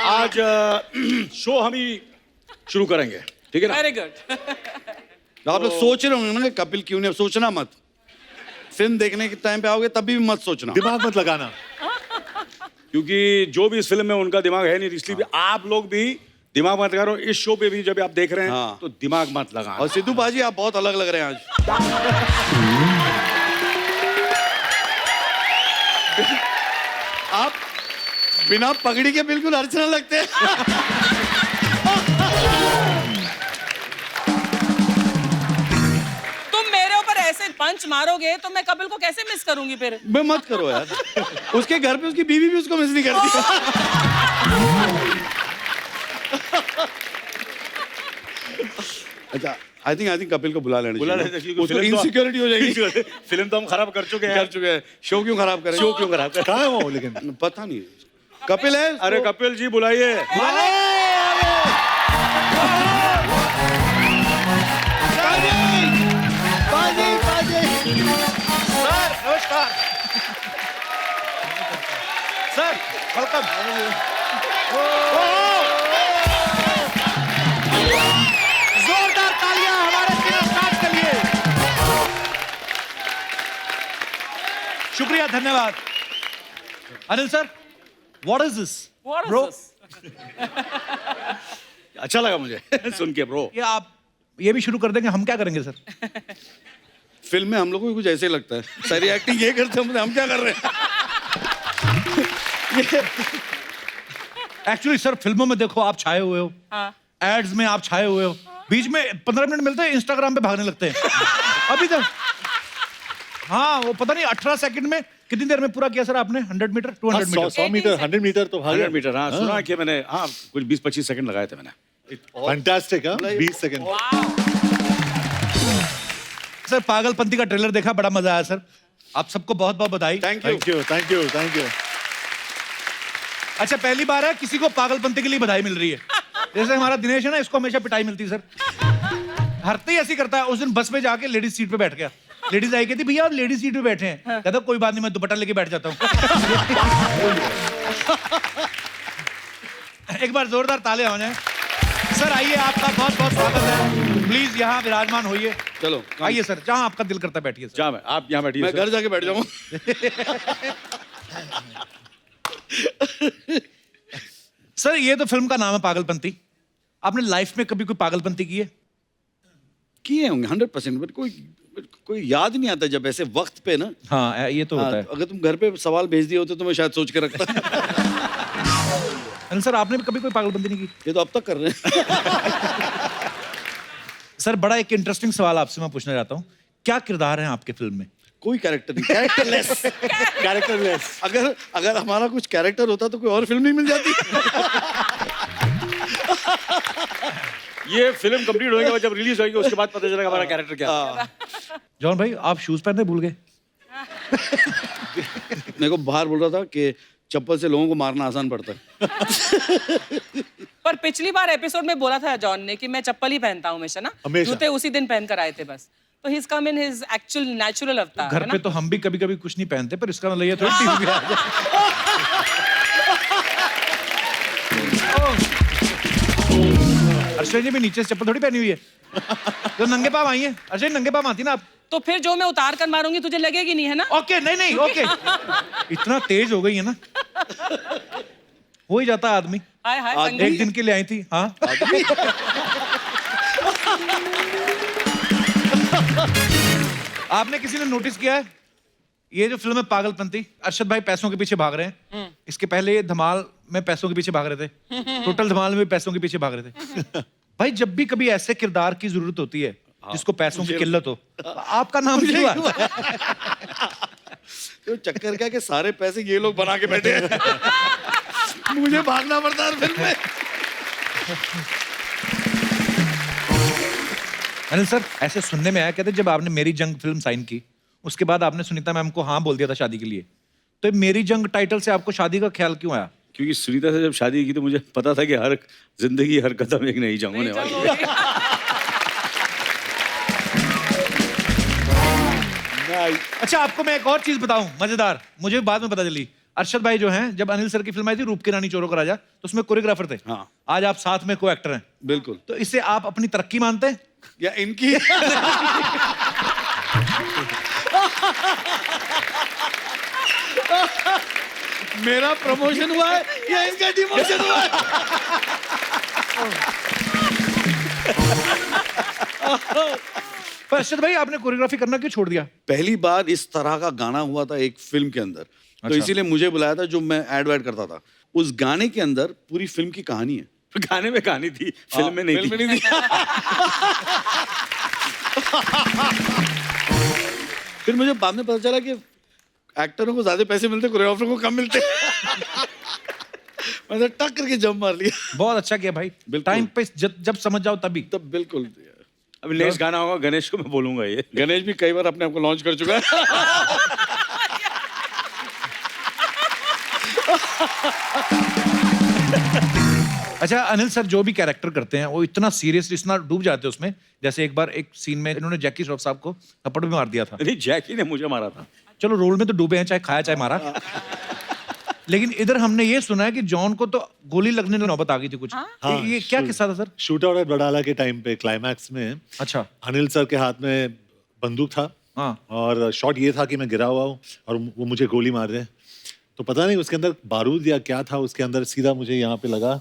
D: आज शो हम ही शुरू करेंगे, ठीक है ना?
C: Very good.
I: आप लोग सोच रहे होंगे ना कपिल क्यों नहीं, सोचना मत। फिल्म देखने के टाइम पे आओगे तभी भी मत सोचना,
J: दिमाग मत लगाना,
D: क्योंकि जो भी इस फिल्म में उनका दिमाग है नहीं, इसलिए भी आप लोग भी दिमाग मत लगा रहे हो। इस शो पे भी जब आप देख रहे हैं
I: हाँ।
D: तो दिमाग मत लगा।
I: और सिद्धू बाजी आप बहुत अलग लग रहे हैं आज। आप बिना पगड़ी के बिल्कुल अर्चना लगते हैं।
C: तुम मेरे ऊपर ऐसे पंच मारोगे तो मैं कपिल को कैसे मिस करूंगी फिर?
I: मैं मत करो यार, उसके घर पे उसकी बीवी भी उसको मिस नहीं करती। अच्छा, आई थिंक कपिल को बुला लेना चाहिए। उसको इनसिक्योरिटी हो जाएगी।
D: फिल्म तो हम खराब कर चुके
I: कर चुके हैं, शो क्यों खराब करें?
D: शो क्यों खराब करें?
J: कहाँ है वो? लेकिन
I: पता नहीं। कपिल है?
D: अरे कपिल जी बुलाइए।
E: नमस्कार सर, वेलकम। जोरदार तालियां हमारे स्टार्ट के लिए। शुक्रिया, धन्यवाद। Anil sir, what is this?
C: What is
E: Bro?
C: this?
D: अच्छा लगा मुझे सुन के ब्रो।
J: ये आप ये भी शुरू कर देंगे, हम क्या करेंगे सर?
I: फिल्म में हम लोगों को कुछ ऐसे ही लगता है, सारी एक्टिंग ये करते हैं, हम क्या कर रहे हैं?
J: एक्चुअली सर, फिल्मों में देखो आप छाए हुए हो,
C: हाँ।
J: एड्स में आप छाए हुए हो, बीच में 15 मिनट मिलते हैं, इंस्टाग्राम पे भागने लगते हैं। अभी तक हाँ, वो पता नहीं 18 सेकंड में कितनी देर में पूरा किया सर आपने? 100 मीटर, 200 मीटर? 100 मीटर, 100 मीटर तो भागे।
D: 100 मीटर, हाँ सुना कि मैंने, हाँ कुछ 20-25 सेकंड लगाए थे मैंने।
J: फैंटास्टिक, हाँ 20 सेकंड। सर, पागलपंती का ट्रेलर देखा, बड़ा मजा आया सर। आप सबको बहुत बहुत बधाई।
I: Thank you.
J: Thank you, thank you, thank you. अच्छा, पहली बार है किसी को पागलपंती के लिए बधाई मिल रही है। जैसे हमारा दिनेश है ना, इसको हमेशा पिटाई मिलती है सर। हरते ही ऐसी करता है। उस दिन बस में जाके लेडीज सीट पे बैठ गया। लेडीज आई, कहती भैया आप लेडीज सीट पे बैठे हैं। कहता कोई बात नहीं, मैं दुपट्टा लेके बैठ जाता हूँ। एक बार जोरदार ताले हो जाएं। सर आइए, आपका बहुत बहुत स्वागत है। प्लीज यहाँ विराजमान होइए।
I: चलो
J: आइए सर, जहाँ आपका दिल करता है बैठिए सर।
D: जहाँ आप यहाँ बैठिए।
I: मैं घर जाके बैठ जाऊंगा।
J: सर ये तो फिल्म का नाम है पागलपंती। आपने लाइफ में कभी कोई पागलपंती की है?
I: किए होंगे 100%, बट कोई याद नहीं आता जब ऐसे वक्त पे ना।
J: हाँ ये तो होता है।
I: अगर तुम घर पे सवाल भेज दिए होते तो मैं शायद सोच के रखता।
J: अनिल सर आपने भी कभी कोई पागलपंती नहीं की?
I: ये तो अब तक कर रहे हैं।
J: सर बड़ा एक इंटरेस्टिंग सवाल आपसे मैं पूछना चाहता हूँ, क्या किरदार है आपके फिल्म में?
I: कोई कैरेक्टर नहीं, कैरेक्टरलेस। कैरेक्टरलेस। अगर हमारा कुछ कैरेक्टर होता तो कोई और फिल्म नहीं मिल जाती।
D: ये फिल्म कंप्लीट होने के बाद जब रिलीज होगी उसके बाद पता चलेगा हमारा कैरेक्टर क्या है।
J: जॉन भाई आप शूज पहनने भूल गए।
I: मेरे को बाहर बोल रहा था कि चप्पल से लोगों को मारना आसान पड़ता है।
C: पर पिछली बार एपिसोड में बोला था जॉन ने कि मैं चप्पल ही पहनता हूँ हमेशा ना, जूते उसी दिन पहन कर आए थे बस। तो he is come in his actual natural अवतार।
J: घर पे तो हम भी कभी कभी कुछ नहीं पहनते, पर इसका मतलब ये थोड़ी टीवी पे आ जाए। अर्षद जी भी नीचे से चप्पल थोड़ी पहनी हुई है, तो नंगे पाँव आई है। अर्षद नंगे पाँव आती ना आप?
C: तो फिर जो मैं उतार कर मारूंगी तुझे लगेगी नहीं, है ना?
J: ओके नहीं ओके। इतना तेज हो गई है ना, हो ही जाता है आदमी।
C: हाय हाय
J: एक दिन के लिए आई थी। हाँ आपने किसी ने नोटिस किया है ये जो फिल्म है पागलपंती, अर्शद भाई पैसों के पीछे भाग रहे हैं। इसके पहले ये धमाल में पैसों के पीछे भाग रहे थे, टोटल धमाल में पैसों के पीछे भाग रहे थे। भाई जब भी कभी ऐसे किरदार की जरूरत होती है जिसको पैसों की किल्लत हो, आपका नाम क्यों है?
I: तो चक्कर क्या कि सारे पैसे ये लोग बना के बैठे हैं। मुझे भागना पड़ता है फिल्म में।
J: अनिल सर ऐसे सुनने में आया, कहते जब आपने मेरी जंग फिल्म साइन की उसके बाद आपने सुनीता मैम को हाँ बोल दिया था शादी के लिए, तो मेरी जंग टाइटल से आपको शादी का ख्याल क्यों आया?
D: क्योंकि सुनीता से जब शादी की तो मुझे पता था कि हर जिंदगी हर कदम एक नई जंग होने वाली है।
J: अच्छा आपको मैं एक और चीज बताऊं मजेदार, मुझे बाद में पता चली। अर्शद भाई जो हैं, जब अनिल सर की फिल्म आई थी रूप की रानी चोरों का राजा, तो उसमें कोरियोग्राफर थे।
I: हाँ।
J: आज आप साथ में को एक्टर हैं।
I: बिल्कुल।
J: तो इससे आप अपनी तरक्की मानते हैं
I: या इनकी? मेरा प्रमोशन हुआ है या इनका डिमोशन हुआ है?
J: पर अर्शद भाई आपने कोरियोग्राफी करना क्यों छोड़ दिया?
I: पहली बार इस तरह का गाना हुआ था एक फिल्म के अंदर, तो
J: अच्छा।
I: इसीलिए मुझे बुलाया था। जो मैं एड वैड करता था, उस गाने के अंदर पूरी फिल्म की कहानी है।
D: गाने में कहानी थी, फिल्म में नहीं थी।
I: फिर मुझे बाद में पता चला कि एक्टरों को ज्यादा पैसे मिलते, कोरियोग्राफर को कम मिलते। मैंने टक करके जंप मार लिया।
J: बहुत अच्छा किया भाई, टाइम पे जब समझ जाओ तभी।
I: तब बिल्कुल।
D: अभी नेक्स्ट गाना होगा गणेश को मैं बोलूंगा ये।
I: गणेश भी कई बार अपने आप को लॉन्च कर चुका है।
J: अच्छा अनिल सर जो भी कैरेक्टर करते हैं वो इतना सीरियसली इतना डूब जाते हैं उसमें, जैसे एक बार एक सीन में इन्होंने जैकी श्रॉफ साहब को थप्पड़ भी मार दिया था।
D: नहीं जैकी ने मुझे मारा था।
J: चलो रोल में तो डूबे हैं, चाहे खाया चाहे मारा। लेकिन इधर हमने ये सुना है कि जॉन को तो गोली लगने की नौबत आ गई थी कुछ। ये क्या किस्सा था sir?
K: Shoot out at Badala के टाइम पे क्लाइमैक्स में
J: अच्छा
K: अनिल सर के हाथ में बंदूक था।
J: हाँ।
K: और शॉट ये था कि मैं गिरा हुआ हूँ और वो मुझे गोली मार रहे हैं, तो पता नहीं उसके अंदर बारूद या क्या था, उसके अंदर सीधा मुझे यहाँ पे लगा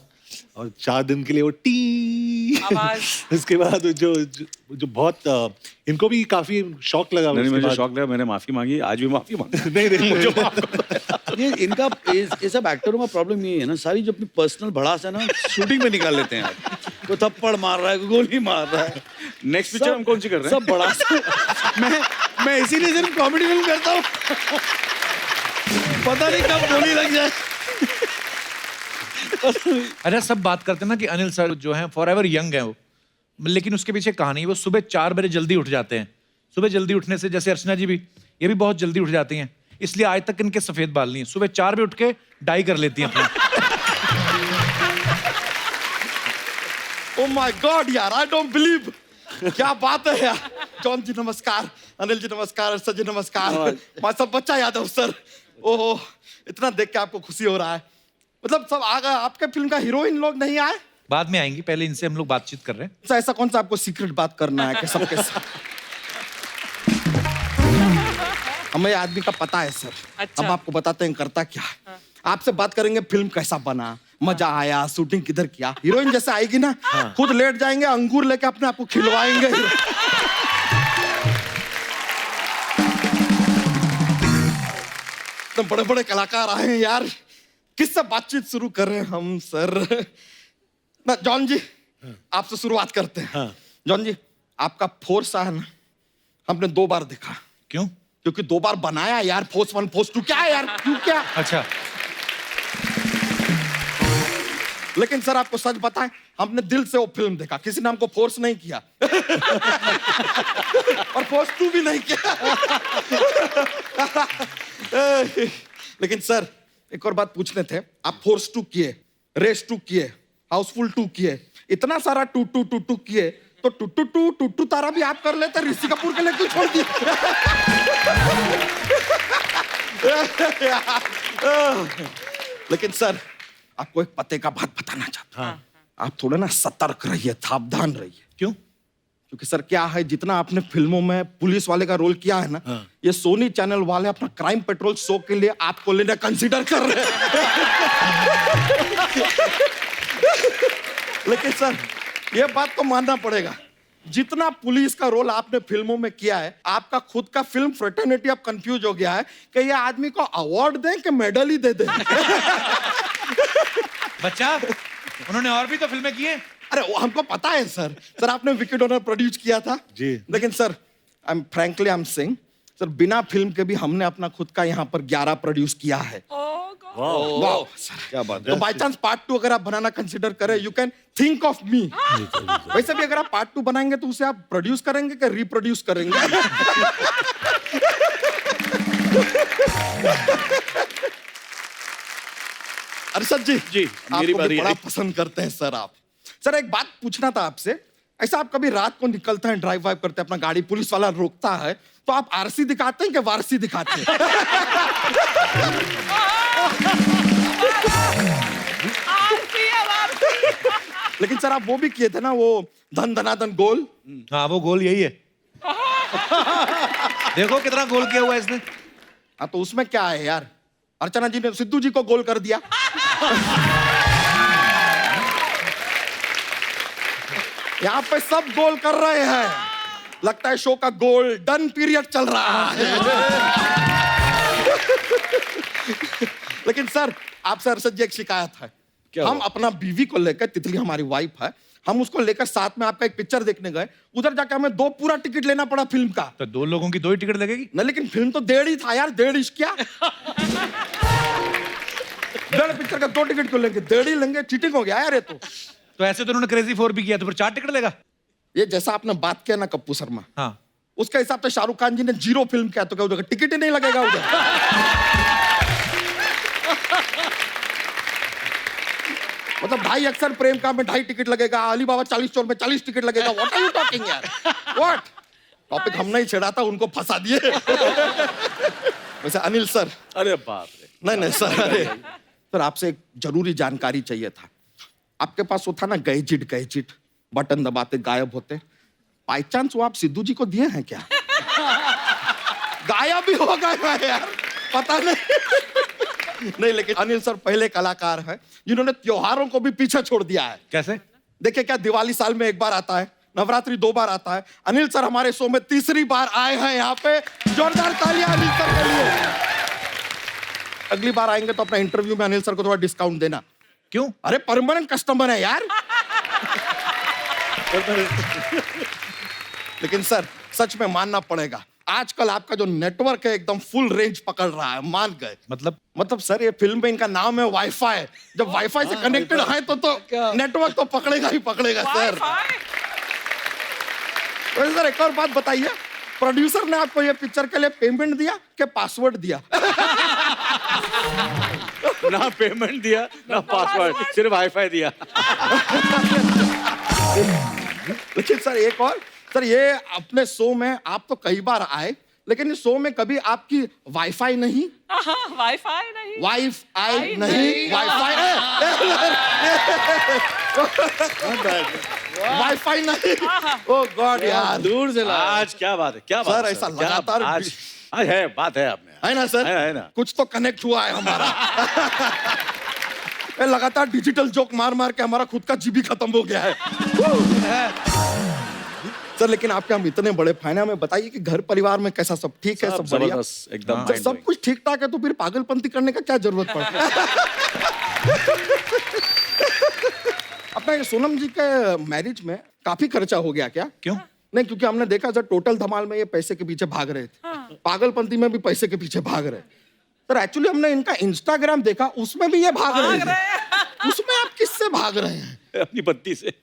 K: और 4 दिन के लिए वो टी उसके बाद जो बहुत इनको भी काफी शौक लगा।
D: नहीं मुझे शौक लगा, मैंने माफी मांगी, आज भी माफी मांगी।
K: नहीं
D: मुझे माफ कर दो।
I: ये इनका ये सब एक्टरों का प्रॉब्लम ये है ना, सारी जो अपनी पर्सनल भड़ास है ना शूटिंग में निकाल लेते हैं। कोई थप्पड़ मार रहा है, कोई गोली मार रहा है।
D: नेक्स्ट पिक्चर हम कौन सी कर रहे हैं?
I: सब भड़ास। मैं इसीलिए सिर्फ कॉमेडी फिल्म करता हूँ, पता नहीं कब गोली लग जाए।
J: अच्छा सब बात करते हैं ना कि अनिल सर जो हैं फॉरएवर यंग है वो, लेकिन उसके पीछे कहानी है, वो सुबह 4 बजे जल्दी उठ जाते हैं। सुबह जल्दी उठने से, जैसे अर्चना जी भी, ये भी बहुत जल्दी उठ जाती हैं, इसलिए आज तक इनके सफेद बाल नहीं है। सुबह 4 बजे उठ के डाई कर लेती हैं अपना।
F: ओ माय गॉड यार, आई डोंट बिलीव। क्या बात है यार। जॉन जी नमस्कार, अनिल जी नमस्कार, अर्षद जी नमस्कार। मैं सब बच्चा यादव सर। ओहो, इतना देख के आपको खुशी हो रहा है? मतलब सब आ गए, आपके फिल्म का हीरोइन लोग नहीं आए?
J: बाद में आएंगी, पहले इनसे हम लोग बातचीत कर रहे हैं।
F: ऐसा कौन सा आपको सीक्रेट बात करना है कि सबके साथ? हमें आदमी का पता है सर।
C: अच्छा।
F: हम आपको बताते हैं करता क्या है। आपसे बात करेंगे फिल्म कैसा बना, मजा आया, शूटिंग किधर किया। हीरोइन जैसे आएगी ना, खुद लेट जाएंगे, अंगूर लेके अपने आप को खिलवाएंगे। तो बड़े बड़े कलाकार आए हैं यार, किससे बातचीत शुरू करें हम सर? ना जॉन जी, आपसे शुरुआत करते हैं। जॉन जी, आपका फोर्स है ना, हमने 2 बार देखा।
J: क्यों?
F: क्योंकि 2 बार बनाया यार, फोर्स 1 फोर्स 2। क्या है यार, क्यों क्या?
J: अच्छा।
F: लेकिन सर आपको सच बताएं, हमने दिल से वो फिल्म देखा, किसी ने हमको फोर्स नहीं किया। और फोर्स 2 भी नहीं किया। लेकिन सर एक और बात पूछने थे, आप फोर्स 2 किए, रेस 2 किए, हाउसफुल 2 किए, इतना सारा टू किए, तो टू तारा भी आप कर लेते, ऋषि कपूर के लिए क्यों छोड़ दिए? लेकिन सर आपको एक पते का बात बताना चाहता हूं। आप थोड़ा ना सतर्क रहिए, सावधान रहिए।
J: क्यों?
F: क्योंकि सर क्या है, जितना आपने फिल्मों में पुलिस वाले का रोल किया है ना, ये सोनी चैनल वाले अपना क्राइम पेट्रोल शो के लिए आपको लेना कंसीडर कर रहे हैं। लेकिन सर ये बात तो मानना पड़ेगा, जितना पुलिस का रोल आपने फिल्मों में किया है, आपका खुद का फिल्म फ्रेटर्निटी अब कंफ्यूज हो गया है कि ये आदमी को अवार्ड दें कि मेडल ही दे दें।
J: बच्चा, उन्होंने और भी तो फिल्में की हैं।
F: अरे वो हमको पता है सर। सर आपने विकेट ऑनर प्रोड्यूस किया था
K: जी।
F: लेकिन sir I am saying sir, बिना फिल्म के भी हमने अपना खुद का यहाँ पर 11 प्रोड्यूस किया है। वाह सर,
I: क्या बात
F: तो बाय चांस पार्ट 2 अगर आप बनाना कंसिडर करें, you can think of me. वैसे भी अगर आप पार्ट 2 बनाएंगे तो उसे आप प्रोड्यूस करेंगे कि रिप्रोड्यूस करेंगे? अरशद जी,
I: मेरी
F: आपको
I: बारी
F: भी बड़ा
I: है।
F: पसंद करते हैं सर आप। सर एक बात पूछना था आपसे, ऐसा आप कभी रात को निकलते हैं, ड्राइव वाइव करते हैं, अपना गाड़ी पुलिस वाला रोकता है, तो आप आरसी दिखाते हैं कि वारसी दिखाते हैं? लेकिन सर आप वो भी किए थे ना, वो धन धनाधन गोल।
J: हाँ, वो गोल यही है। देखो कितना गोल किया हुआ है इसने।
F: हाँ तो उसमें क्या है यार, अर्चना जी ने सिद्धू जी को गोल कर दिया। यहाँ पे सब गोल कर रहे हैं, लगता है शो का गोल डन पीरियड चल रहा है। लेकिन सर आपसे अर्शद जी एक शिकायत है। हम अपना बीवी को लेकर, तितली हमारी वाइफ है, हम उसको लेकर साथ में आपका एक पिक्चर देखने गए, उधर जाकर हमें 2 पूरा टिकट लेना पड़ा फिल्म का।
J: तो 2 लोगों की 2 ही टिकट लगेगी
F: ना, लेकिन फिल्म तो 1.5 ही था यार, 1.5 इश्क क्या? 1.5 पिक्चर का 2 टिकट क्यों लेंगे? 1.5 ही लेंगे, चीटिंग हो गया यार ये तो।
J: तो ऐसे तो उन्होंने क्रेजी 4 भी किया, तो फिर 4 टिकट लेगा।
F: ये जैसा आपने बात किया ना कप्पू शर्मा,
J: हाँ,
F: उसके हिसाब से शाहरुख खान जी ने 0 फिल्म किया, तो क्या उधर टिकट ही नहीं लगेगा उधर? मतलब 2.5 अक्सर प्रेम का में 2.5 टिकट लगेगा, अली बाबा 40 चोर में 40 टिकट लगेगा। व्हाट आर यू टॉकिंग यार? व्हाट? टॉपिक हमने ही छेड़ा था, उनको फंसा दिए। वैसे अनिल सर,
I: अरे बाप रे,
F: नहीं सर, अरे सर आपसे एक जरूरी जानकारी चाहिए था। आपके पास वो था ना गैजेट, बटन दबाते गायब होते, बाई चांस वो आप सिद्धू जी को दिए हैं क्या? गायब भी हो गए यार, पता नहीं। लेकिन अनिल सर पहले कलाकार हैं जिन्होंने त्योहारों को भी पीछे छोड़ दिया है।
J: कैसे?
F: देखिए, क्या दिवाली साल में 1 बार आता है, नवरात्रि 2 बार आता है। अनिल सर हमारे शो में 3री बार आए हैं यहाँ पे। जोरदार तालियां अनिल सर के लिए। अगली बार आएंगे तो अपना इंटरव्यू में अनिल सर को थोड़ा डिस्काउंट देना।
J: क्यों?
F: अरे परमानेंट कस्टमर है यार। लेकिन सर सच में मानना पड़ेगा, आजकल आपका जो नेटवर्क है एकदम फुल रेंज पकड़ रहा है, मान गए। मतलब सर ये फिल्म में इनका नाम है वाईफाई। जब वाईफाई से कनेक्टेड है तो नेटवर्क तो पकड़ेगा ही पकड़ेगा सर। वैसे सर एक और बात बताइए, प्रोड्यूसर ने आपको ये पिक्चर के लिए पेमेंट दिया कि पासवर्ड दिया?
I: ना पेमेंट दिया ना पासवर्ड, सिर्फ वाईफाई दिया।
F: लेकिन सर एक और, सर ये अपने शो में आप तो कई बार आए, लेकिन इस शो में कभी आपकी वाईफाई नहीं?
C: वाईफाई नहीं,
F: वाईफाई नहीं, वाईफाई वाईफाई नहीं। ओ गॉड यार,
I: दूर से आज क्या बात है, क्या बात
F: सर, ऐसा लगातार
I: हाँ है, बात है आप में।
F: है ना सर?
I: है ना। कुछ
F: तो कनेक्ट हुआ है हमारा। लगातार डिजिटल जोक मार मार के हमारा खुद का जीबी खत्म हो गया है। सर लेकिन आपके हम इतने बड़े फैन हैं, हमें बताइए कि घर परिवार में कैसा, सब ठीक है? सब बढ़िया?
I: एकदम
F: जब सब कुछ ठीक ठाक है तो फिर पागलपंती करने का क्या जरूरत पड़ता है? अपना ये सोनम जी के मैरिज में काफी खर्चा हो गया क्या?
E: क्यों?
F: नहीं, क्योंकि हमने देखा सर टोटल धमाल में ये पैसे के पीछे भाग रहे थे, पागलपंती में भी पैसे के पीछे भाग रहे। सर एक्चुअली हमने इनका इंस्टाग्राम देखा, उसमें भी ये भाग रहे हैं। उसमें आप किससे भाग रहे हैं?
I: अपनी पत्नी से।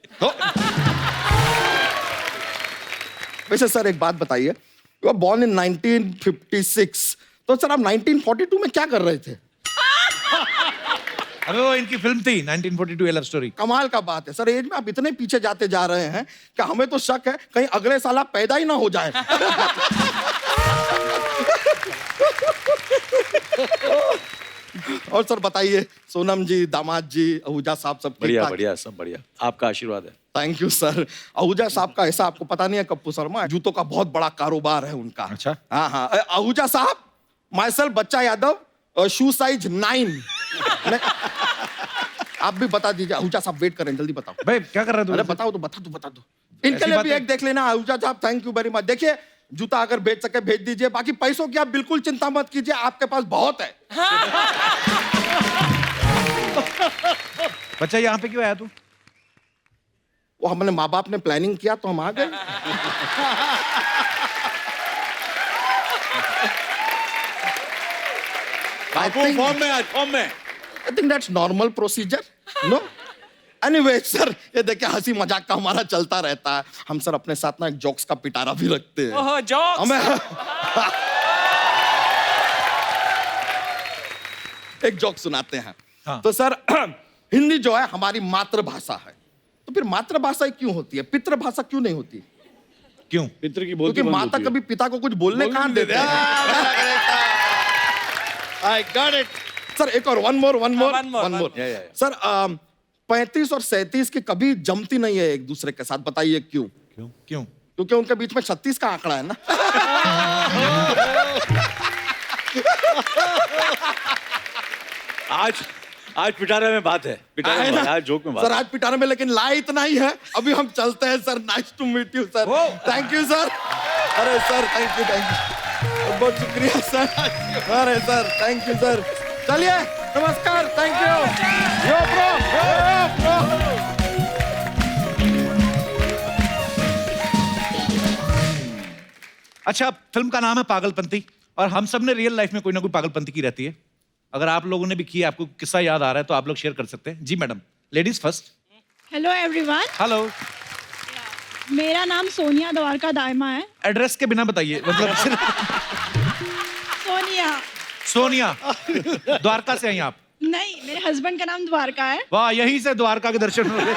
F: वैसे सर एक बात बताइए, यू आर बॉर्न इन 1956, तो सर आप 1942 में क्या कर रहे थे?
E: अबे वो इनकी फिल्म थी 1942 लव स्टोरी।
F: कमाल का बात है सर, एज में आप इतने पीछे जाते जा रहे हैं कि हमें तो शक है कहीं अगले साल आप पैदा ही ना हो जाए। और सर बताइए, सोनम जी, दामाद जी, आहूजा साहब सब
I: बढ़िया बढ़िया, सब बढ़िया, आपका आशीर्वाद है।
F: Thank you sir. आहूजा साहब का ऐसा आपको पता नहीं है कप्पू शर्मा, जूतों का बहुत बड़ा कारोबार है उनका।
E: अच्छा।
F: हाँ हाँ। आहूजा साहब, माइसेल्फ बच्चा यादव, शू साइज 9। आप भी बता दीजिए। आहूजा साहब वेट करें, जल्दी बताओ।
E: भाई क्या कर रहे हो?
F: अरे बताओ तो, बता दो। इनके लिए भी एक देख लेना। आहूजा साहब थैंक यू वेरी मच। देखिए जूता अगर भेज सके भेज दीजिए, बाकी पैसों की आप बिल्कुल चिंता मत कीजिए, आपके पास बहुत है।
E: बच्चा यहाँ पे क्यों आया तू?
F: वो हमने माँ बाप ने प्लानिंग किया तो हम आ गए।
I: फॉर्म में
F: I think that's normal procedure, no? Anyway, sir ये देखिए हंसी मजाक का हमारा चलता रहता है। हम सर अपने साथ ना एक जोक्स का पिटारा भी रखते हैं।
C: ओह जोक्स।
F: हमें एक जोक सुनाते हैं।
E: हाँ।
F: तो सर हिंदी जो है हमारी मातृभाषा है, तो फिर मातृभाषा क्यों होती है, पितृभाषा क्यों नहीं होती?
E: क्यों?
I: पितृ की बोलती
F: क्योंकि माता कभी पिता को कुछ बोलने कहाँ देते हैं।
I: I got it.
F: सर एक और वन मोर
I: Yeah.
F: सर 35 और 37 की कभी जमती नहीं है एक दूसरे के साथ, बताइए क्यों?
E: क्यों?
F: क्योंकि उनके बीच में 36 का आंकड़ा है ना।
I: आज पिटारे में बात है, पिटारे में, आज जोक में बात
F: सर आज पिटारे में, लेकिन ला इतना ही है। अभी हम चलते हैं sir. Nice to meet you sir. Thank you sir. अरे सर थैंक यू बहुत शुक्रिया सर। अरे सर थैंक यू सर। चलिए नमस्कार, थैंक यू। Yo bro.
E: अच्छा, फिल्म का नाम है पागलपंती, और हम सब ने रियल लाइफ में कोई ना कोई पागलपंती की रहती है। अगर आप लोगों ने भी की, आपको किस्सा याद आ रहा है तो आप लोग शेयर कर सकते हैं। जी madam, ladies first.
L: Hello everyone.
E: Hello.
L: मेरा नाम सोनिया द्वारका दायमा है।
E: एड्रेस के बिना बताइए, मतलब। सोनिया द्वारका से हैं आप?
L: नहीं, मेरे हस्बैंड का नाम द्वारका है।
E: वाह, यहीं से द्वारका के दर्शन हो गए।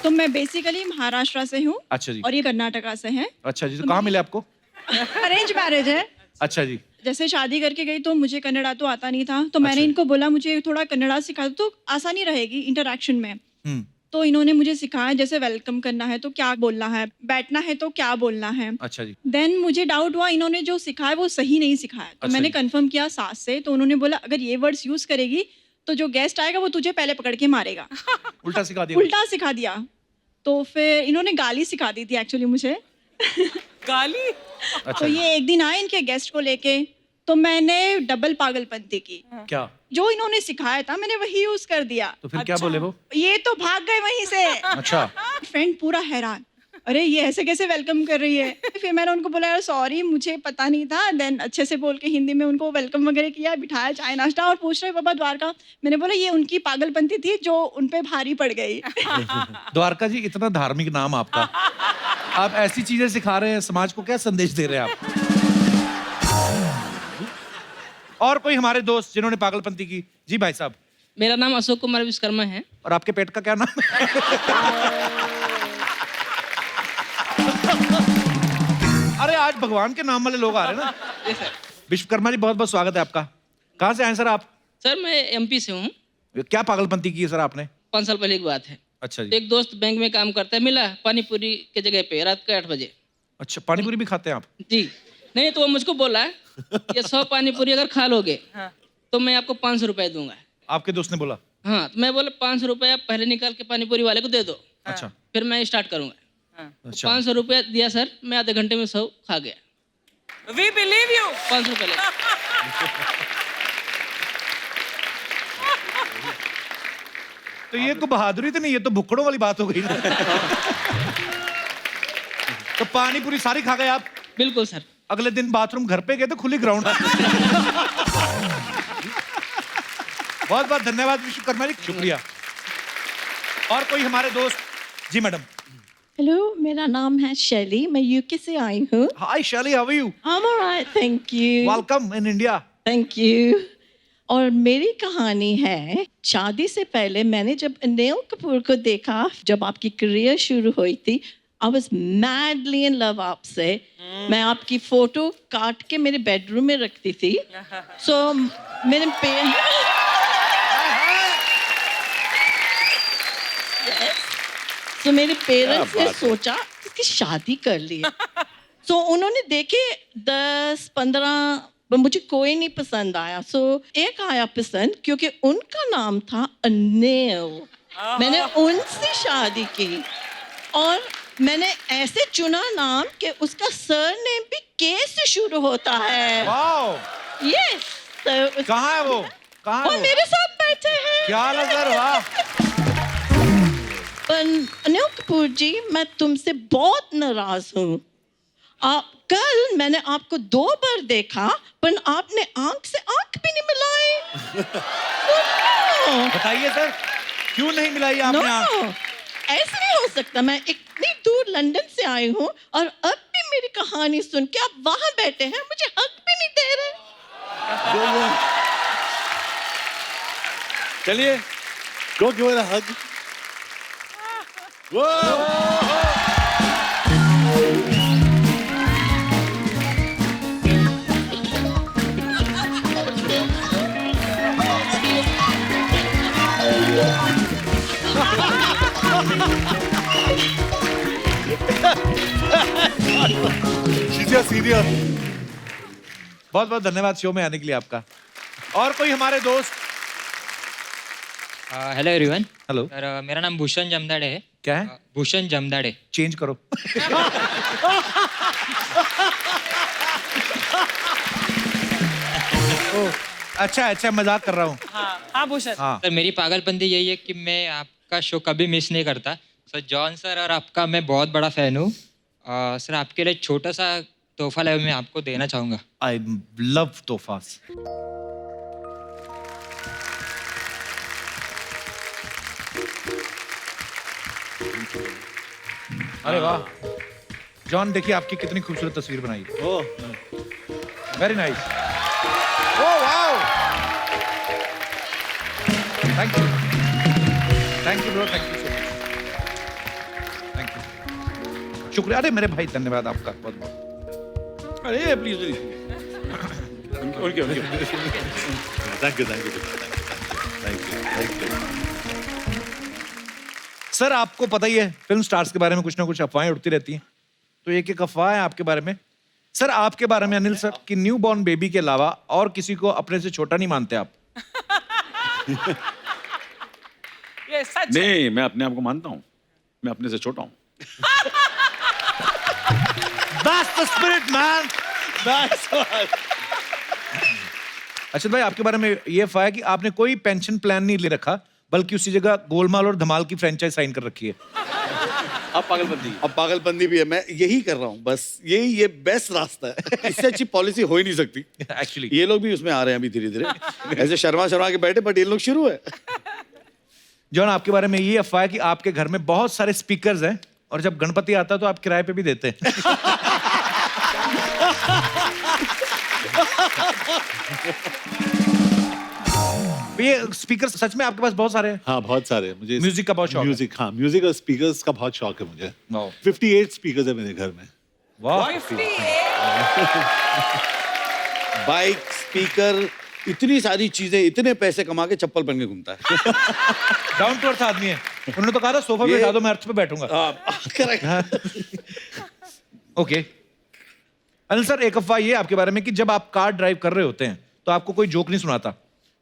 L: तो मैं बेसिकली महाराष्ट्र से हूँ।
E: अच्छा जी।
L: और ये कर्नाटका से है।
E: अच्छा जी, तो कहाँ मिले आपको?
L: अरेंज मैरिज है।
E: अच्छा जी।
L: जैसे शादी करके गई तो मुझे कन्नड़ा तो आता नहीं था, तो मैंने इनको बोला मुझे थोड़ा कन्नड़ा सिखा दो तो आसानी रहेगी इंटरेक्शन में। तो इन्होंने मुझे सिखाया, जैसे वेलकम करना है तो क्या बोलना है, बैठना है तो क्या बोलना है।
E: अच्छा जी।
L: देन मुझे डाउट हुआ, इन्होंने जो सिखाया वो सही नहीं सिखाया। तो मैंने कंफर्म किया सास से, तो उन्होंने बोला अगर ये वर्ड्स यूज करेगी तो जो गेस्ट आएगा वो तुझे पहले पकड़ के मारेगा।
E: उल्टा सिखा दिया?
L: उल्टा सिखा दिया। तो फिर इन्होंने गाली सिखा दी थी एक्चुअली मुझे।
C: गाली?
L: तो ये एक दिन आए इनके गेस्ट को लेके, तो मैंने डबल पागलपंती की।
E: क्या?
L: जो इन्होंने सिखाया था मैंने वही यूज कर दिया।
E: तो फिर क्या बोले वो?
L: ये तो भाग गए वहीं से।
E: अच्छा।
L: फ्रेंड पूरा हैरान, अरे ये ऐसे कैसे वेलकम कर रही है। फिर मैंने उनको बोला यार सॉरी मुझे पता नहीं था। देन अच्छे से बोल के हिंदी में उनको वेलकम वगैरह किया, बिठाया चाय नाश्ता, और पूछ रहे बाबा द्वारका। मैंने बोला ये उनकी पागलपंती थी जो उनपे भारी पड़ गई।
E: द्वारका जी, इतना धार्मिक नाम आपका, आप ऐसी चीजें सिखा रहे हैं, समाज को क्या संदेश दे रहे हैं आप? और कोई हमारे दोस्त जिन्होंने पागलपंती की? जी भाई साहब।
M: मेरा नाम अशोक कुमार विश्वकर्मा है।
E: और आपके पेट का क्या नाम है? अरे आज भगवान के नाम वाले लोग आ रहे हैं ना। विश्वकर्मा जी, बहुत बहुत स्वागत है आपका। कहाँ से आए सर आप?
M: सर मैं एमपी से हूँ।
E: क्या पागलपंती की है सर आपने?
M: 5 साल पहले की बात है।
E: अच्छा जी।
M: एक दोस्त बैंक में काम करता है, मिला पानीपुरी के जगह पे रात के 8 बजे।
E: अच्छा, पानी पूरी भी खाते हैं आप?
M: जी नहीं, तो वो मुझको बोला है ये 100 पानी पूरी अगर खा लोगे तो मैं आपको 500 रुपए दूंगा।
E: आपके दोस्त ने बोला?
M: हाँ, तो मैं बोला 500 रुपए आप पहले निकाल के पानी पूरी वाले को दे दो,
E: अच्छा।
M: फिर मैं स्टार्ट करूंगा।
E: अच्छा।
M: 500 रुपया दिया सर, मैं आधे घंटे में 100 खा गया।
C: We believe you.
M: 500 रुपए ले।
E: तो ये कोई बहादुरी तो नहीं, ये तो भुक्कड़ों वाली बात हो गई ना। तो पानी पूरी सारी खा गए आप?
M: बिल्कुल सर।
E: अगले दिन बाथरूम घर पे गए तो खुली ग्राउंड। बहुत बहुत धन्यवाद विश्वकर्मा जी, शुक्रिया। और कोई हमारे दोस्त? जी मैडम।
L: हेलो, मेरा नाम है शैली, मैं यूके से आई हूँ।
E: Hi Shaili, how are you?
L: I'm alright, thank you.
E: Welcome in India.
L: Thank you. और मेरी कहानी है, शादी से पहले मैंने जब अनिल कपूर को देखा, जब आपकी करियर शुरू हुई थी, I was madly in love आपसे। मैं आपकी फोटो काट के मेरे बेडरूम में रखती थी। So मेरे तो मेरे पेरेंट्स ने सोचा इसकी शादी कर ली। तो उन्होंने देखे 10-15, मुझे कोई नहीं पसंद आया। सो एक आया पसंद, क्योंकि उनका नाम था अनिल। मैंने उनसे शादी की और मैंने ऐसे चुना नाम कि उसका सरनेम भी के से शुरू होता है।
E: वाओ।
L: यस।
E: कहाँ है वो? कहाँ है
L: वो? मेरे साथ बैठे हैं।
E: क्या नजर, वाह।
L: अनिल कपूर जी, मैं तुमसे बहुत नाराज हूँ। कल मैंने आपको 2 बार देखा, पर आपने आंख से आंख भी नहीं मिलाई।
E: बताइए सर, क्यों नहीं मिलाई आपने आंख?
L: ऐसे नहीं हो सकता। मैं इतनी दूर लंदन से आई हूँ और अब भी मेरी कहानी सुन के आप वहां बैठे हैं, मुझे हक भी नहीं दे रहे।
I: चलिए,
K: go give her a hug.
E: Senior. बहुत बहुत धन्यवाद शो में आने के लिए आपका। और कोई हमारे दोस्त?
N: Hello everyone.
E: हेलो
N: सर, मेरा नाम भूषण जमदाड़े है।
E: क्या है?
N: भूषण जमदाड़े।
E: चेंज करो। अच्छा अच्छा, मजाक कर रहा हूँ।
C: हाँ भूषण।
N: सर, मेरी पागलपंती यही है कि मैं आपका शो कभी मिस नहीं करता। सर, जॉन सर और आपका मैं बहुत बड़ा फैन हूँ। सर, आपके लिए छोटा सा तोहफा लाया मैं आपको देना चाहूँगा।
E: आई लव तोहफास। अरे वाह जॉन, देखिए आपकी कितनी खूबसूरत तस्वीर बनाई। Very nice. Oh wow, thank you bro, thank you so much, thank you, शुक्रिया। अरे मेरे भाई, धन्यवाद आपका बहुत बहुत।
I: अरे प्लीज
K: थैंक यू।
E: सर, आपको पता ही है फिल्म स्टार्स के बारे में कुछ ना कुछ अफवाहें उड़ती रहती हैं, तो एक अफवाह है आपके बारे में। सर, आपके बारे में अनिल सर की न्यू बॉर्न बेबी के अलावा और किसी को अपने से छोटा नहीं मानते आप?
C: ये सच
D: नहीं, मैं अपने आप को मानता हूँ, मैं अपने से छोटा हूँ।
E: That's the spirit, man. अच्छा भाई, आपके बारे में ये अफवाह है कि आपने कोई पेंशन प्लान नहीं ले रखा, बल्कि उसी जगह गोलमाल और धमाल की फ्रेंचाइज साइन कर रखी है।
I: अब पागलपंती भी है। मैं यही कर रहा हूँ, बस ये बेस्ट रास्ता है। इससे अच्छी पॉलिसी हो ही नहीं सकती
E: एक्चुअली।
I: ये लोग भी उसमें आ रहे हैं अभी धीरे धीरे। ऐसे शर्मा के बैठे, बट ये लोग शुरू है।
E: जॉन, आपके बारे में ये अफवाह है कि आपके घर में बहुत सारे स्पीकर्स हैं और जब गणपति आता है तो आप किराए पे भी देते हैं। ये स्पीकर सच में आपके पास बहुत सारे हैं?
K: हाँ, बहुत सारे। मुझे
E: म्यूजिक का बहुत शौक है।
K: म्यूजिक, हाँ, म्यूजिक और स्पीकर्स का बहुत शौक है मुझे। 58 स्पीकर्स है मेरे घर में।
I: बाइक, स्पीकर, इतनी सारी चीजें, इतने पैसे कमा के चप्पल पहन के घूमता है।
E: डाउन टू अर्थ आदमी है। उन्होंने तो कहा था सोफा पे बैठा दो, मैं अर्थ पे बैठूंगा।
J: ओके अनिल सर, एक अफवाह ये है आपके बारे में कि जब आप कार ड्राइव कर रहे होते हैं तो आपको कोई जोक नहीं सुनाता,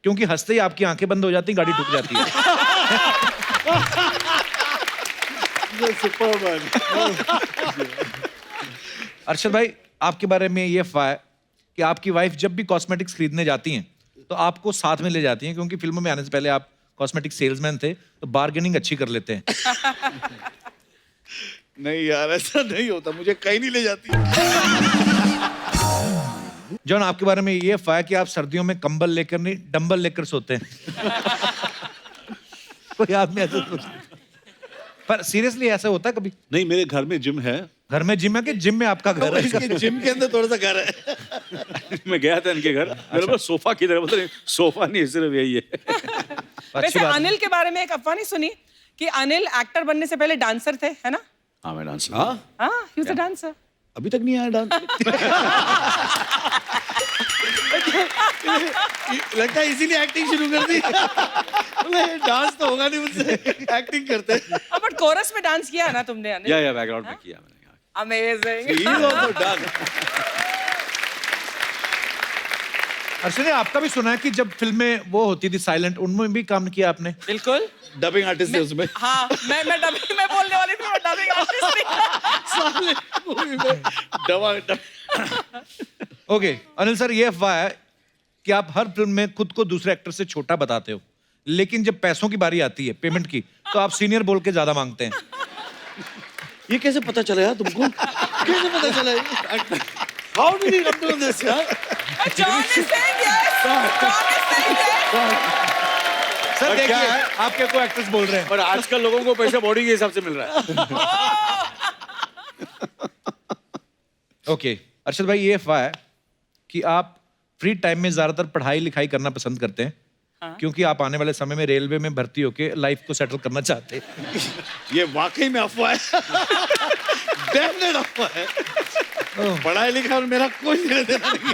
J: क्योंकि हंसते ही आपकी आंखें बंद हो जाती, गाड़ी ठुक जाती है। अरशद भाई, आपके बारे में ये अफवाह है कि आपकी वाइफ जब भी कॉस्मेटिक्स खरीदने जाती हैं तो आपको साथ में ले जाती हैं, क्योंकि फिल्म में आने से पहले आप कॉस्मेटिक सेल्समैन थे, तो बार्गेनिंग अच्छी कर लेते हैं।
I: नहीं यार, ऐसा नहीं होता, मुझे कहीं नहीं ले जाती।
J: जॉन, आपके बारे में ये अफवाह है कि आप सर्दियों में कंबल लेकर नहीं, डंबल लेकर सोते हैं। कोई आदमी ऐसा सोचता है? पर सीरियसली ऐसा होता है कभी?
K: नहीं, मेरे घर में जिम है।
J: घर में जिम है कि जिम में आपका घर है?
I: इसके जिम के अंदर थोड़ा सा घर है।
D: मैं गया था इनके घर, मेरे पास सोफा किधर, मतलब सोफा नहीं, सिर्फ यही है।
C: वैसे अनिल के बारे में एक अफवाह नहीं सुनी कि अनिल एक्टर बनने से पहले डांसर थे, है ना?
I: हाँ, मैं डांसर।
C: हाँ, he was a dancer.
I: अभी तक नहीं आया डांस। लगता है इसीलिए एक्टिंग शुरू कर दी। डांस तो होगा नहीं मुझसे, एक्टिंग करते हैं।
C: बट कोरस में डांस किया है ना तुमने अनिल?
D: या बैकग्राउंड में किया मैंने।
C: अमेजिंग।
J: अर्शद, आपका भी सुना है कि जब फिल्में वो होती थी साइलेंट, उनमें भी काम किया आपने?
C: बिल्कुल,
I: डबिंग आर्टिस्ट थे उसमें।
C: हाँ, मैं डबिंग में बोलने वाली थी, मैं डबिंग आर्टिस्ट थी।
J: ओके अनिल सर, ये अफवाह है कि आप हर फिल्म में खुद को दूसरे एक्टर से छोटा बताते हो, लेकिन जब पैसों की बारी आती है, पेमेंट की, तो आप सीनियर बोल के ज्यादा मांगते हैं।
I: ये कैसे पता चला यार तुमको? कैसे पता चला? How did you come to this यार?
C: John is saying yes. John is saying yes.
J: Sir देखिए, आपके को एक्टर्स बोल रहे हैं।
D: पर आजकल लोगों को पैसा बॉडी के हिसाब से मिल रहा है।
J: ओके अरशद भाई, ये अफवाह है कि आप फ्री टाइम में ज्यादातर पढ़ाई लिखाई करना पसंद करते हैं, क्योंकि आप आने वाले समय में रेलवे में भर्ती होके लाइफ को सेटल करना चाहते हैं।
I: ये वाकई में अफवाह है। डेफिनेट अफवाह है। पढ़ाई लिखाई और मेरा कोई लेना देना नहीं।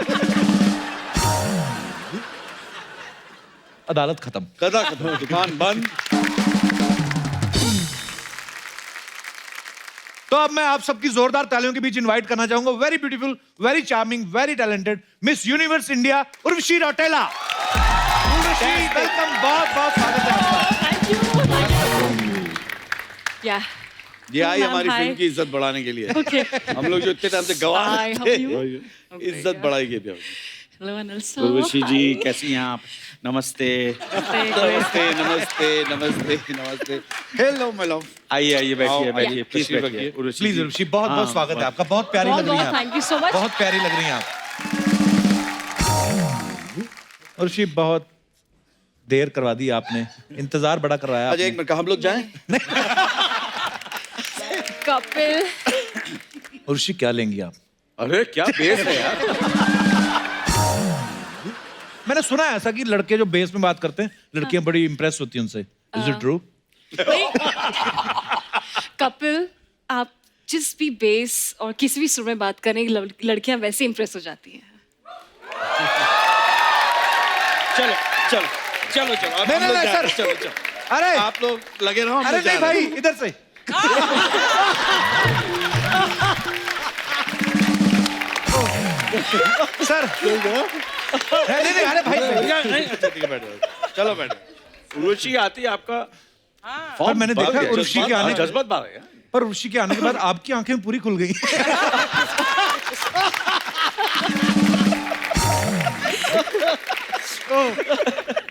J: अदालत खत्म।
I: कदा खत्म, दुकान बंद।
J: तो अब मैं आप सबकी जोरदार तालियों के बीच इनवाइट करना चाहूंगा very beautiful, very charming, very talented miss universe India Urvashi Rautela. Urvashi, welcome, बहुत बहुत स्वागत है आपका।
I: ये आई हमारी फिल्म की इज्जत बढ़ाने के लिए। हम लोग जो इतने टाइम से गवाह थे, इज्जत बढ़ाएगी अभी। उर्वशी जी, कैसी हैं आप? नमस्ते नमस्ते नमस्ते नमस्ते नमस्ते। Hello my love. आइए आइए, बैठिए बैठिए, प्लीज
J: उर्वशी, बहुत बहुत स्वागत है आपका। बहुत प्यारी लग रही हैं आप।
A: Thank you so much.
J: बहुत प्यारी लग रही हैं आप। उर्वशी, बहुत देर करवा दी आपने, इंतजार बड़ा करवाया।
I: अच्छा एक मिनट, हम लोग जाएं?
A: कपिल,
J: उर्वशी, क्या लेंगी आप?
D: अरे क्या बेस है यार।
J: मैंने सुना है ऐसा कि लड़के जो बेस में बात करते हैं, लड़कियां बड़ी इंप्रेस होती हैं उनसे। Is it true?
O: कपिल, आप जिस भी बेस और किसी भी सुर में बात करें, लड़कियां वैसे इंप्रेस हो जाती हैं।
I: चलो चलो चलो चलो, अब हम लोग जा रहे हैं। चलो चलो,
J: अरे
I: आप लोग लगे रहो।
J: अरे नहीं भाई, इधर से। सर नहीं, अरे भाई,
I: अच्छा ठीक है, बैठो। चलो बैठो।
D: उर्वशी आती है आपका।
J: पर मैंने देखा उर्वशी के आने,
D: जज्बात बात है।
J: पर उर्वशी के आने के बाद आपकी आंखें पूरी खुल गई।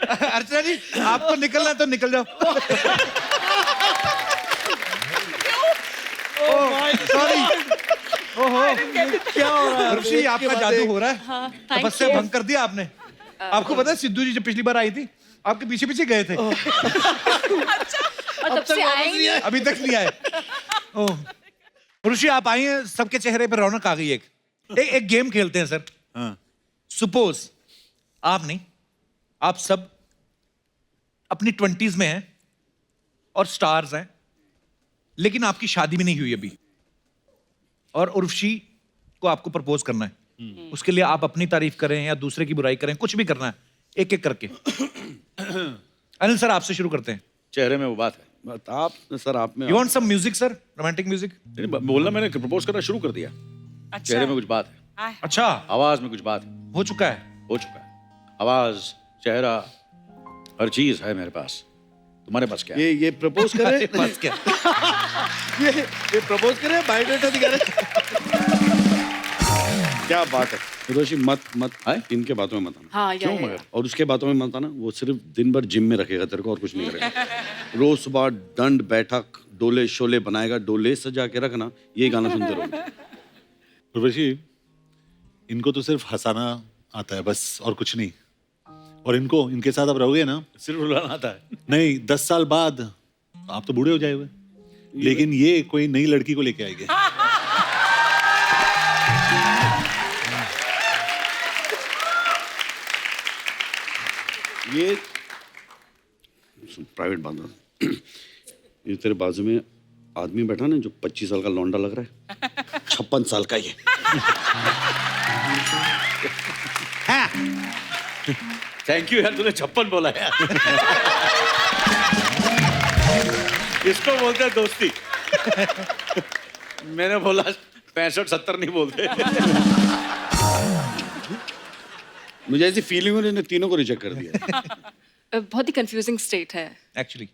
J: अर्चना जी, आपको निकलना है तो निकल जाओ। सॉरी। ओहो, क्या हो रहा है? उर्वशी, आपका जादू हो रहा है। तपस्या भंग कर दिया आपने। आपको पता है सिद्धू जी जब पिछली बार आई थी, आपके पीछे पीछे गए थे।
O: और तब से आएंगे।
J: अभी तक नहीं आए। ओह, उर्वशी, आप आई हैं, सबके चेहरे पे रौनक आ गई। एक गेम खेलते हैं सर। सपोज आप नहीं, आप सब अपनी 20s में हैं और स्टार्स हैं, लेकिन आपकी शादी भी नहीं हुई अभी, और उर्वशी को आपको प्रपोज करना है। उसके लिए आप अपनी तारीफ करें या दूसरे की बुराई करें, कुछ भी करना है, एक एक करके। अनिल सर, आपसे शुरू करते हैं।
I: चेहरे में वो बात है। आप सर, आप में
J: you want some music sir? Romantic music?
D: बोलना, मैंने प्रपोज करना शुरू कर दिया।
I: चेहरे में कुछ बात है।
E: अच्छा,
I: आवाज में कुछ बात है।
E: हो चुका है।
I: हो चुका है। आवाज, चेहरा, हर चीज है मेरे पास। तुम्हारे पास क्या है?
F: ये प्रपोज कर रहे
E: पास क्या?
F: ये प्रपोज कर रहे हैं, बायोडाटा दिखा रहे क्या बात है।
D: रोशी मत इनके बातों में मत आना।
O: हाँ,
D: क्यों मगर? और उसके बातों में मत आना। वो सिर्फ दिन भर जिम में रखेगा तेरे को और कुछ नहीं करेगा। रोज सुबह दंड बैठक डोले शोले बनाएगा। डोले सजा के रखना, ये गाना सुनते रहोगे।
K: उर्वशी, इनको तो सिर्फ हंसाना आता है बस, और कुछ नहीं। और इनके साथ आप रहोगे ना,
I: सिर्फ रुलाना आता है।
K: नहीं, 10 साल बाद आप तो बूढ़े हो जाएंगे, लेकिन ये कोई नई लड़की को लेके आएंगे।
D: ये प्राइवेट बात है। ये तेरे बाजू में आदमी बैठा ना जो 25 साल का लौंडा लग रहा है, 56 साल का ये।
I: थैंक यू यार, तूने 56 बोला यार। इसको बोलते हैं दोस्ती। मैंने बोला 65-70 नहीं बोलते।
D: मुझे ऐसी फीलिंग हुई इन्होंने तीनों को रिजेक्ट कर दिया।
O: बहुत ही कंफ्यूजिंग स्टेट है
E: एक्चुअली।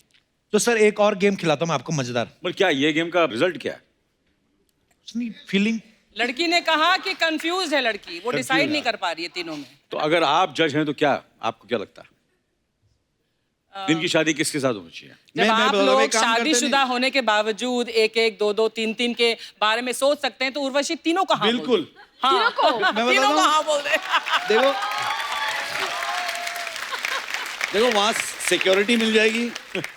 E: तो सर एक और गेम खिलाता हूँ मैं आपको मजेदार।
I: पर क्या ये गेम का रिजल्ट क्या है?
E: फीलिंग।
C: लड़की ने कहा कि कंफ्यूज है लड़की, वो डिसाइड नहीं कर पा रही है तीनों में।
I: तो अगर आप जज हैं तो क्या आपको क्या लगता है इनकी शादी किसके साथ होनी चाहिए?
C: जब आप लोग शादीशुदा होने के बावजूद एक एक दो दो तीन तीन के बारे में सोच सकते हैं, तो उर्वशी तीनों का हाँ
I: बिल्कुल।
C: हाँ,
F: मैं
C: तीनों का हाँ बोल दे।
F: देखो वहां सिक्योरिटी मिल जाएगी,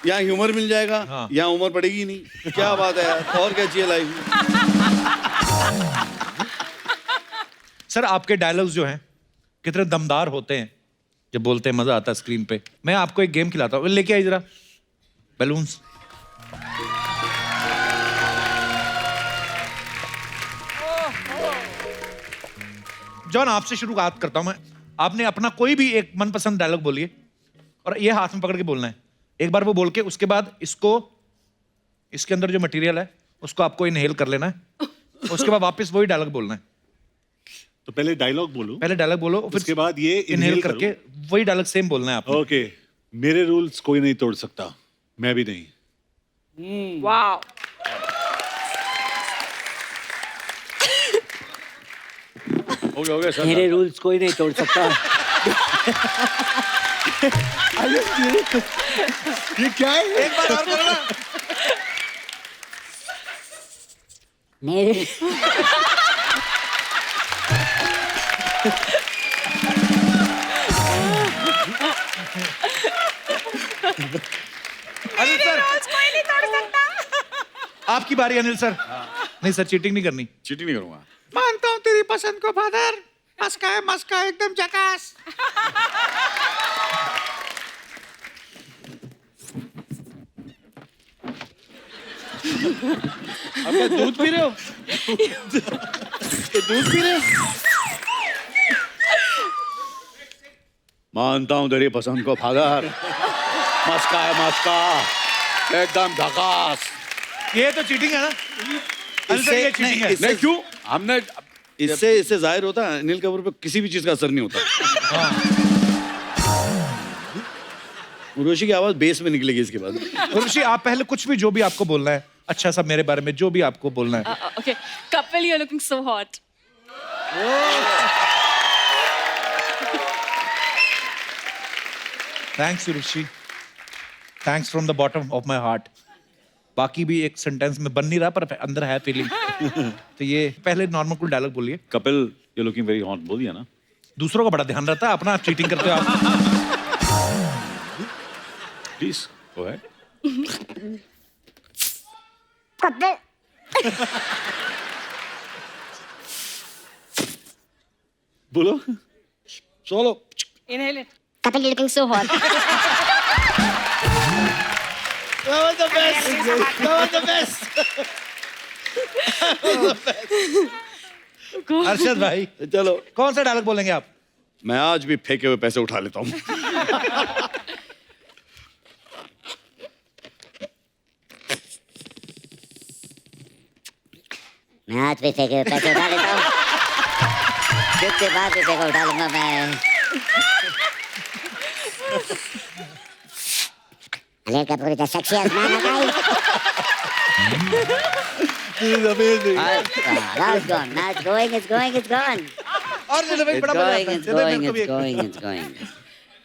F: यहाँ ह्यूमर मिल जाएगा, यहाँ उम्र पड़ेगी नहीं। क्या बात है यार, और क्या चाहिए लाइफ में।
E: सर आपके डायलॉग्स जो हैं कितने दमदार होते हैं, जब बोलते हैं मजा आता है स्क्रीन पे। मैं आपको एक गेम खिलाता हूँ, लेके आई जरा बैलून्स। जॉन आपसे शुरुआत करता हूं मैं। आपने अपना कोई भी एक मनपसंद डायलॉग बोलिए और ये हाथ में पकड़ के बोलना है। एक बार वो बोल के उसके बाद इसके अंदर जो मटेरियल है उसको आपको इनहेल कर लेना है। उसके बाद वापस वही डायलॉग बोलना है।
K: तो पहले डायलॉग बोलो।
E: पहले डायलॉग बोलो, फिर
K: उसके बाद ये
E: इनहेल करके वही डायलॉग सेम बोलना है आपको।
K: ओके, मेरे रूल्स कोई नहीं तोड़ सकता, मैं भी नहीं।
O: वाओ।
I: हो गया सर।
P: मेरे रूल्स कोई नहीं तोड़ सकता।
F: ये क्या है?
E: एक बार और बोलो ना।
P: मेरे
E: अनिल सर
A: कोई नहीं तोड़ सकता।
E: आपकी बारी अनिल सर। नहीं सर, चीटिंग नहीं करनी।
I: चीटिंग नहीं करूंगा।
E: मानता हूँ तेरी पसंद को फादर। मस्का एकदम झकास।
F: अब क्या दूध पी रहे हो? दूध पी रहे हो?
I: मानता हूं तेरी पसंद को फादर। मस्का है मस्का, एकदम झकास।
E: ये तो चीटिंग है ना? अनिल सर ये चीटिंग है।
I: नहीं क्यों? हमने
F: इससे जाहिर होता है अनिल कपूर पे किसी भी चीज का असर नहीं होता। उर्वशी की आवाज बेस में निकलेगी इसके बाद।
E: उर्वशी आप पहले कुछ भी जो भी आपको बोलना है अच्छा सा मेरे बारे में, जो भी आपको बोलना है।
O: Okay, Kapil you are looking so hot.
E: Thanks Urvashi, thanks from the bottom of my heart. बाकी भी एक सेंटेंस में बन नहीं रहा पर अंदर है फीलिंग। तो ये पहले नॉर्मल कोई डायलॉग बोलिए।
I: Kapil you looking very hot बोल दिया ना।
E: दूसरों का बड़ा ध्यान रहता है, अपना आप चीटिंग करते हो आप।
I: Please go ahead.
K: बोलो।
F: चलो।
C: Inhale it.
A: Kapil, you're looking so hot.
F: That was the best. That was the best.
E: Arshad भाई
F: चलो
E: कौन सा डायलॉग बोलेंगे आप?
F: मैं आज भी फेंके हुए पैसे उठा लेता हूँ।
P: मैं आज पैसे उठा लेता हूँ। जितने बाद पैसे को उठा लूंगा मैं। Look at the sexiest man alive.
K: This is amazing.
P: Now it's gone. Now it's going. It's going. It's gone.
J: और चलो भाई,
P: It's
J: बड़ा मजा
P: going.
J: आता है।
P: It's
J: चलो,
P: going.
J: मेरे को भी
P: It's
J: एक-
P: going. It's going.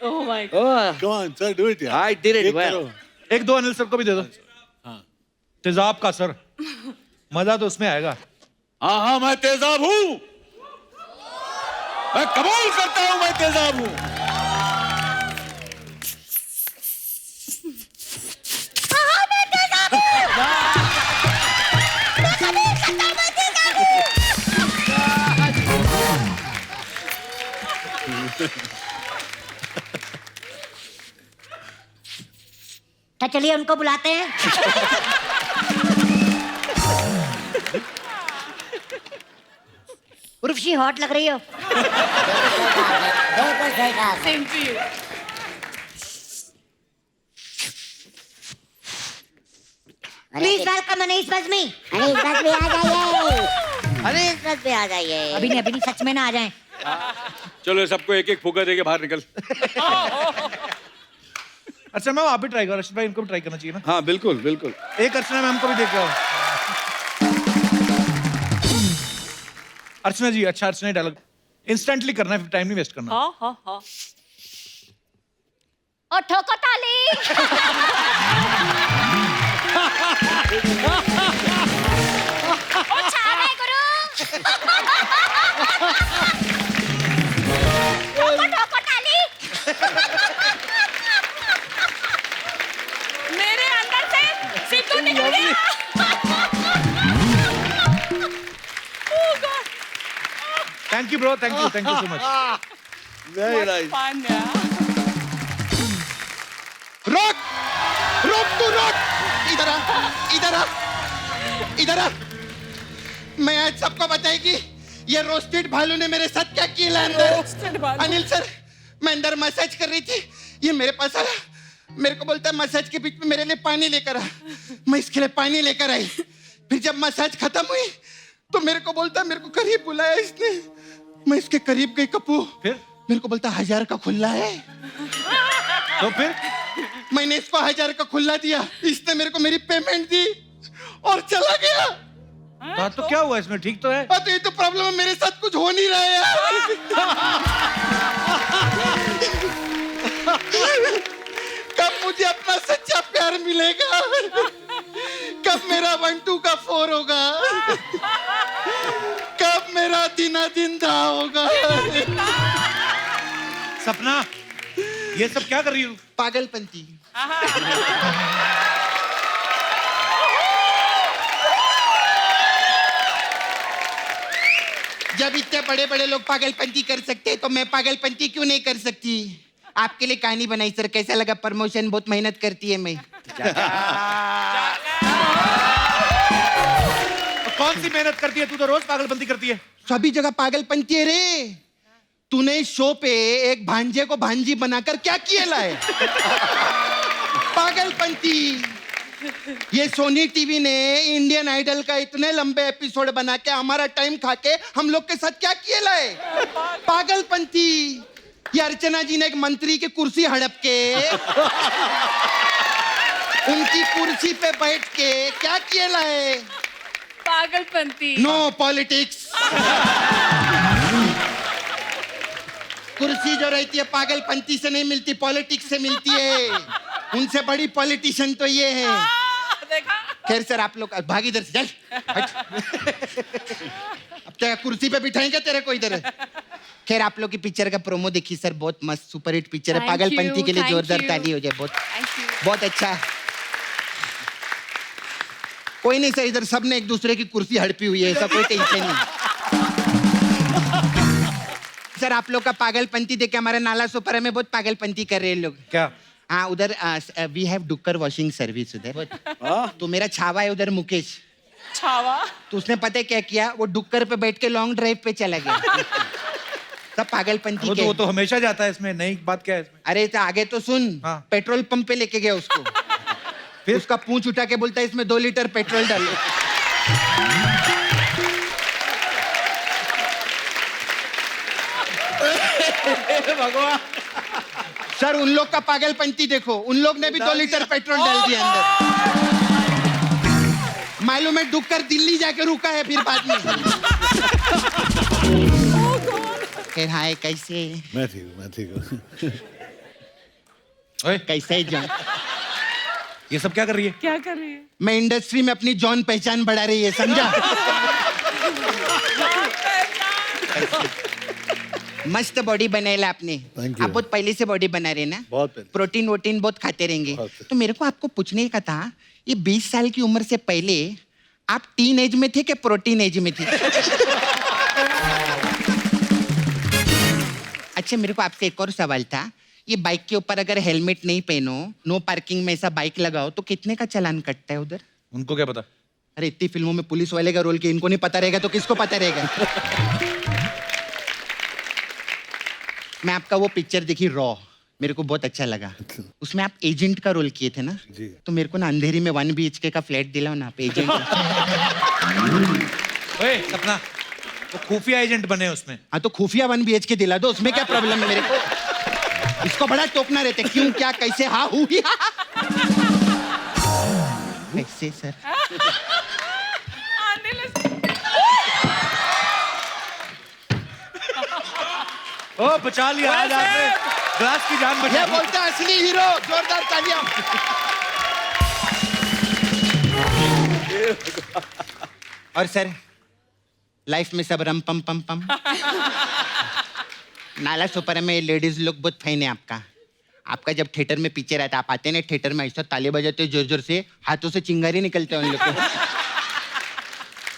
C: Oh my God.
I: Oh,
K: Come on, sir, do it. Yeah.
I: I did it
K: एक
I: well.
K: करो।
J: एक दो अनिल सर को भी दे दो। तेजाब का सर, मजा तो उसमें आएगा।
I: हाँ हाँ, मैं तेजाब हूँ। मैं कमाल करता हूँ, मैं तेजाब हूँ।
B: तो चलिए उनको बुलाते हैं। उर्वशी हॉट लग रही हो।
O: Same to you.
B: Please welcome Anees Bazmee.
P: Anees Bazmee आ जाइए। अनीस बज़मी आ जाइए।
B: अभी नहीं सच में ना आ जाएं।
I: चलो सबको एक एक फुगा दे के बाहर निकल।
J: अच्छा मैम आप भी ट्राई करो, अर्शद भाई इनको भी ट्राई करना चाहिए ना।
D: हाँ बिल्कुल बिल्कुल।
J: एक अर्चना मैम को भी देख लो। अर्चना जी, अच्छा अर्चना डायलॉग इंस्टेंटली करना है, टाइम नहीं वेस्ट करना।
O: हाँ हाँ हाँ।
B: ओ ठोको ताली। ओ छा गए गुरु। ठोको ठोको ताली।
O: मेरे अंदर से सिद्धू निकल गया। Oh God.
J: Thank you bro, thank you so much.
D: Very nice.
C: Fun, yeah.
F: रोक रोक तू रोक, इधर आ, इधर आ, इधर आ। मैं आज सबको बताएगी ये रोस्टेड भालू ने मेरे साथ क्या किया अंदर। अनिल सर, मैं अंदर मसाज कर रही थी, ये मेरे पास आया, मेरे को बोलता है मसाज के बीच में मेरे लिए पानी लेकर आ। मैं इसके लिए पानी लेकर आई। फिर जब मसाज खत्म हुई तो मेरे को बोलता है, मेरे को करीब बुलाया इसने। मैं इसके करीब गई कपूर,
J: फिर
F: मेरे को बोलता 1000 का खुला है।
J: तो फिर
F: मैंने इसको 1000 का खुला दिया, इसने मेरे को मेरी पेमेंट दी और चला गया।
J: तो क्या हुआ इसमें, ठीक तो है?
F: तो ये तो प्रॉब्लम है, मेरे साथ कुछ हो नहीं रहा है यार। कब मुझे अपना सच्चा प्यार मिलेगा? कब मेरा 1-2 का 4 होगा? कब मेरा दिन धा होगा?
J: सपना, ये सब क्या कर रही हो?
F: पागलपंती। जब इतने बड़े बड़े लोग पागलपंती कर सकते हैं तो मैं पागलपंती क्यों नहीं कर सकती? आपके लिए कहानी बनाई सर, कैसा लगा प्रमोशन? बहुत मेहनत करती है मैं।
J: कौन सी मेहनत करती है? तू तो रोज पागलपंती करती है।
F: सभी जगह पागलपंती है रे। तूने इस शो पे एक भांजे को भांजी बनाकर क्या किया है? पागलपंती। ये सोनी टीवी ने इंडियन आइडल का इतने लंबे एपिसोड बना के हमारा टाइम खा के हम लोग के साथ क्या किया है? पागलपंती। ये अर्चना जी ने एक मंत्री की कुर्सी हड़प के उनकी कुर्सी पे बैठ के क्या किया है?
O: पागलपंती।
F: No politics. कुर्सी जो रहती है पागलपंती से नहीं मिलती, पॉलिटिक्स से मिलती है। उनसे बड़ी पॉलिटिशियन तो ये है। खैर सर, आप लोग भाग इधर से, चल हट। अब क्या कुर्सी पे बिठाएंगे तेरे को इधर? खैर आप लोग की पिक्चर का प्रोमो देखी सर, बहुत मस्त सुपरहिट पिक्चर है।
O: Thank
F: पागलपंती
O: you,
F: के लिए
O: thank
F: जोरदार
O: you.
F: ताली हो जाए। बहुत
O: Thank you.
F: बहुत अच्छा। कोई नहीं सर, इधर सब ने एक दूसरे की कुर्सी हड़पी हुई है, ऐसा कोई टेंशन नहीं। सर आप लोग का पागलपंती देख के हमारे नाला सुपर में बहुत पागलपंती कर रहे हैं लोग।
J: क्या?
F: हाँ उधर वी हैव डुक्कर वॉशिंग सर्विस उधर। तो मेरा छावा है उधर, मुकेश
C: छावा।
F: तो उसने पता है क्या किया? वो डुक्कर पे बैठ के लॉन्ग ड्राइव पे चला गया। सब पागलपंती के।
J: वो तो हमेशा जाता है इसमें, नई बात क्या है इसमें?
F: अरे तो आगे तो सुन।
J: हाँ।
F: पेट्रोल पंप पे लेके गया उसको। फिर उसका पूंछ उठा के बोलता है इसमें 2 लीटर पेट्रोल डालो।
I: भगवान।
F: सर उन लोग का पागलपंती देखो, उन लोग ने भी 2 लीटर पेट्रोल डाल दिया अंदर। मालूम है डूब कर दिल्ली जाके रुका है फिर बाद में। फिर हाय कैसे?
K: मैं ठीक हूँ।
F: कैसे है जॉन?
J: ये सब क्या कर रही है?
C: क्या कर रही है?
F: मैं इंडस्ट्री में अपनी जॉन पहचान बढ़ा रही है, समझा? मस्त बॉडी बनाएला आपने।
K: Thank you.
F: आप बहुत पहले से बॉडी बना रहे ना?
K: बहुत पहले।
F: प्रोटीन वोटीन बहुत खाते रहेंगे। तो मेरे को आपको पूछने का था, ये 20 साल की उम्र से पहले आप टीन एज में थे कि प्रोटीन एज में थे? अच्छा मेरे को आपसे एक और सवाल था, ये बाइक के ऊपर अगर हेलमेट नहीं पहनो, नो पार्किंग में ऐसा बाइक लगाओ तो कितने का चालान कटता है उधर?
J: उनको क्या पता?
F: अरे इतनी फिल्मों में पुलिस वाले का रोल किया, इनको नहीं पता रहेगा तो किसको पता रहेगा? मैं आपका वो पिक्चर देखी रॉ, मेरे को बहुत अच्छा लगा। उसमें आप एजेंट का रोल किए थे ना?
K: जी।
F: तो मेरे को ना अंधेरी में 1 BHK का फ्लैट दिलाओ ना आप एजेंट।
J: ओए सपना, वो खुफिया एजेंट बने उसमें।
F: हाँ तो खुफिया 1 BHK दिला दो, उसमें क्या प्रॉब्लम है मेरे को? इसको बड़ा टोकना रहते, क्यों क्या कैसे हाँ हूँ कैसे सर?
J: ओ बचा लिया आज आपने, ग्लास की जान बचा
F: ये
J: ली।
F: बोलते हैं असली हीरो, जोरदार तालियां। और सर लाइफ में सब रम पम पम पम। नाला सुपर में लेडीज लोग बहुत फैन है आपका। आपका जब थिएटर में पिक्चर आता, आप आते हैं ना थिएटर में, ऐसा ताली बजाते जोर जोर से, हाथों से चिंगारी निकलते हैं उन लोग को।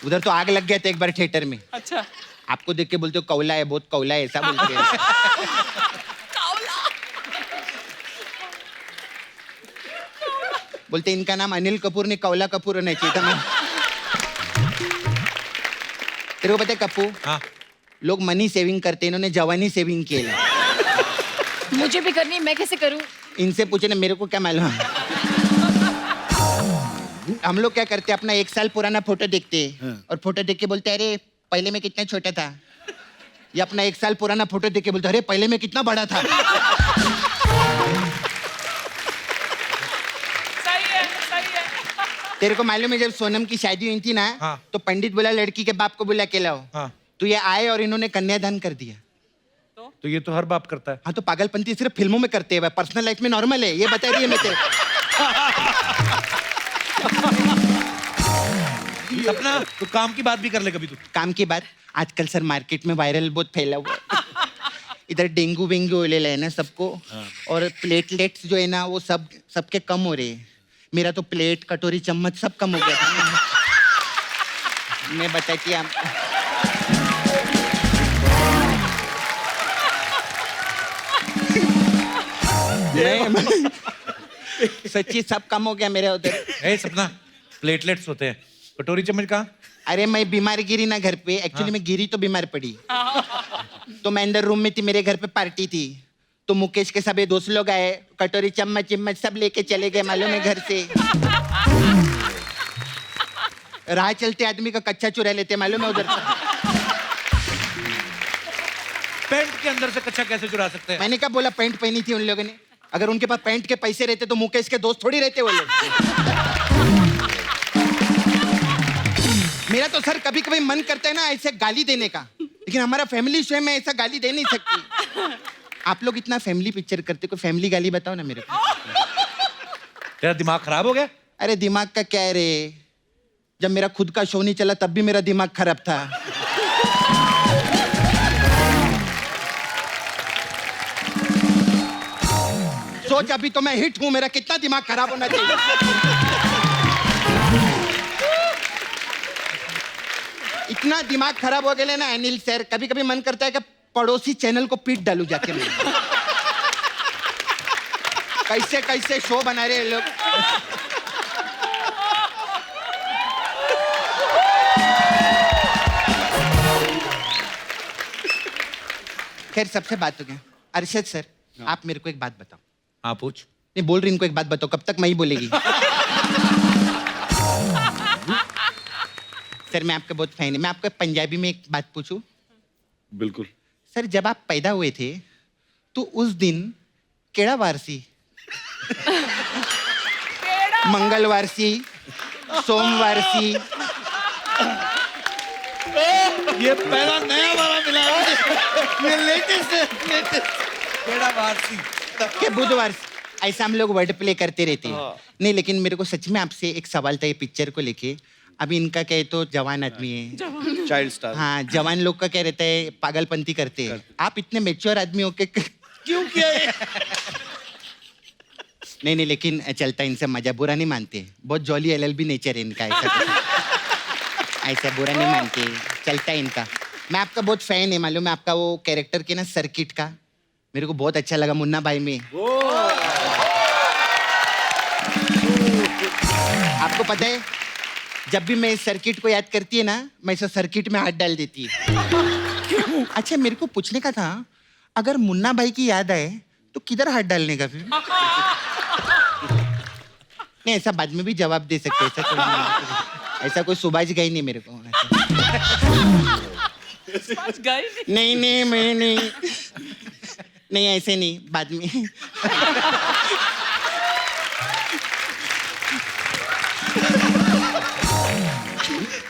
F: उधर तो आग लग गया था एक बार थिएटर में।
C: अच्छा।
F: आपको देख के बोलते हो कौला है, बहुत कौला है, ऐसा बोलते हैं। बोलते इनका नाम अनिल कपूर ने कौला कपूर होना चाहिए था। मैं तेरे को पता है कप्पू?
J: हाँ।
F: लोग मनी सेविंग करते हैं, इन्होंने जवानी सेविंग की है।
O: मुझे भी करनी है, मैं कैसे करूं?
F: इनसे पूछे ना, मेरे को क्या मालूम। हम लोग क्या करते हैं, अपना 1 साल पुराना फोटो देखते हैं और फोटो देख के बोलते हैं अरे पहले मैं कितना छोटा था, या अपना 1 साल पुराना फोटो देख के बोलते अरे पहले मैं कितना बड़ा था। तेरे को मालूम है जब सोनम की शादी हुई थी ना,
J: हाँ।
F: तो पंडित बोला लड़की के बाप को बुला के लाओ।
J: हाँ।
F: तो ये आए और इन्होंने कन्यादान कर दिया।
J: तो ये तो हर बाप करता है।
F: हाँ तो पागलपंती सिर्फ फिल्मों में करते हैं, पर्सनल लाइफ में नॉर्मल है, ये बता रही है मैं तेरे।
J: सपना तो काम की बात भी कर ले कभी तू।
F: काम की बात, आजकल सर मार्केट में वायरल बहुत फैला हुआ है। इधर डेंगू वेंगू हो ले है ना सबको, और प्लेटलेट्स जो है ना वो सबके कम हो रहे हैं। मेरा तो प्लेट कटोरी चम्मच सब कम हो गया था। मैं बताती आप सच्ची सब कम हो गया मेरे उधर।
J: ए सपना, प्लेटलेट्स होते हैं, कटोरी चम्मच कहाँ?
F: अरे मैं बीमार गिरी ना घर पे, एक्चुअली मैं गिरी तो बीमार पड़ी। तो मैं अंदर रूम में थी, मेरे घर पे पार्टी थी, तो मुकेश के सभी दोस्त लोग आए, कटोरी चम्मच चिम्मच सब लेके चले गए मालूम है घर से। राह चलते आदमी का कच्चा चुरा लेते मालूम है उधर।
J: पैंट के अंदर से कच्चा कैसे चुरा सकते हैं?
F: मैंने क्या बोला, पैंट पहनी थी उन लोगों ने। अगर उनके पास पैंट के पैसे रहते तो मुकेश के दोस्त थोड़ी रहते वो लोग। मेरा तो सर कभी कभी मन करता है ना ऐसे गाली देने का, लेकिन हमारा फैमिली शो है, मैं ऐसा गाली दे नहीं सकती। आप लोग इतना फैमिली पिक्चर करते, कोई फैमिली गाली बताओ ना मेरे को।
J: तेरा दिमाग खराब हो गया?
F: अरे दिमाग का क्या है रे, जब मेरा खुद का शो नहीं चला तब भी मेरा दिमाग खराब था। सोच अभी तो मैं हिट हूं, मेरा कितना दिमाग खराब होना चाहिए। इतना दिमाग खराब हो गया ना अनिल सर, कभी कभी मन करता है कि पड़ोसी चैनल को पीट डालू जाके मैं। कैसे कैसे शो बना रहे हैं लोग। खैर सबसे बात हो गया। अरशद सर, आप मेरे को एक बात बताओ।
J: हाँ पूछ।
F: नहीं बोल रही, इनको एक बात बताओ, कब तक मैं ही बोलेगी। सर मैं आपका बहुत फैन है, मैं आपको पंजाबी में एक बात पूछूं?
D: बिल्कुल।
F: सर जब आप पैदा हुए थे
Q: तो उस दिन केड़ा वार सी? मंगलवार सी, सोमवार सी।
I: ये पहला नया वाला मिला मुझे। ये लेटेस्ट है।
Q: केड़ा वार सी के बुधवार सी। ऐसा हम लोग वर्ड प्ले करते रहते हैं। नहीं, लेकिन मेरे को सच में आपसे एक सवाल था ये पिक्चर को लेके। अभी इनका क्या है तो जवान आदमी है,
D: चाइल्ड स्टार।
Q: हाँ, जवान लोग का क्या रहता है पागलपंती करते हैं। आप इतने मैच्योर आदमी हो के
I: क्यों किया ये?
Q: नहीं, लेकिन चलता इनसे मजा, बुरा नहीं मानते। बहुत जॉली एलएलबी नेचर है इनका, ऐसा बुरा नहीं मानते, चलता है इनका। मैं आपका बहुत फैन है, मालूम है आपका वो कैरेक्टर के ना सर्किट का, मेरे को बहुत अच्छा लगा मुन्ना भाई में। आपको पता है जब भी मैं सर्किट को याद करती है ना, मैं इसे सर्किट में हाथ डाल देती है। अच्छा, मेरे को पूछने का था, अगर मुन्ना भाई की याद आए तो किधर हाथ डालने का फिर? नहीं, ऐसा बाद में भी जवाब दे सकते, ऐसा कोई सुभाष गई नहीं मेरे को। नहीं, मैं नहीं, ऐसे नहीं, बाद में।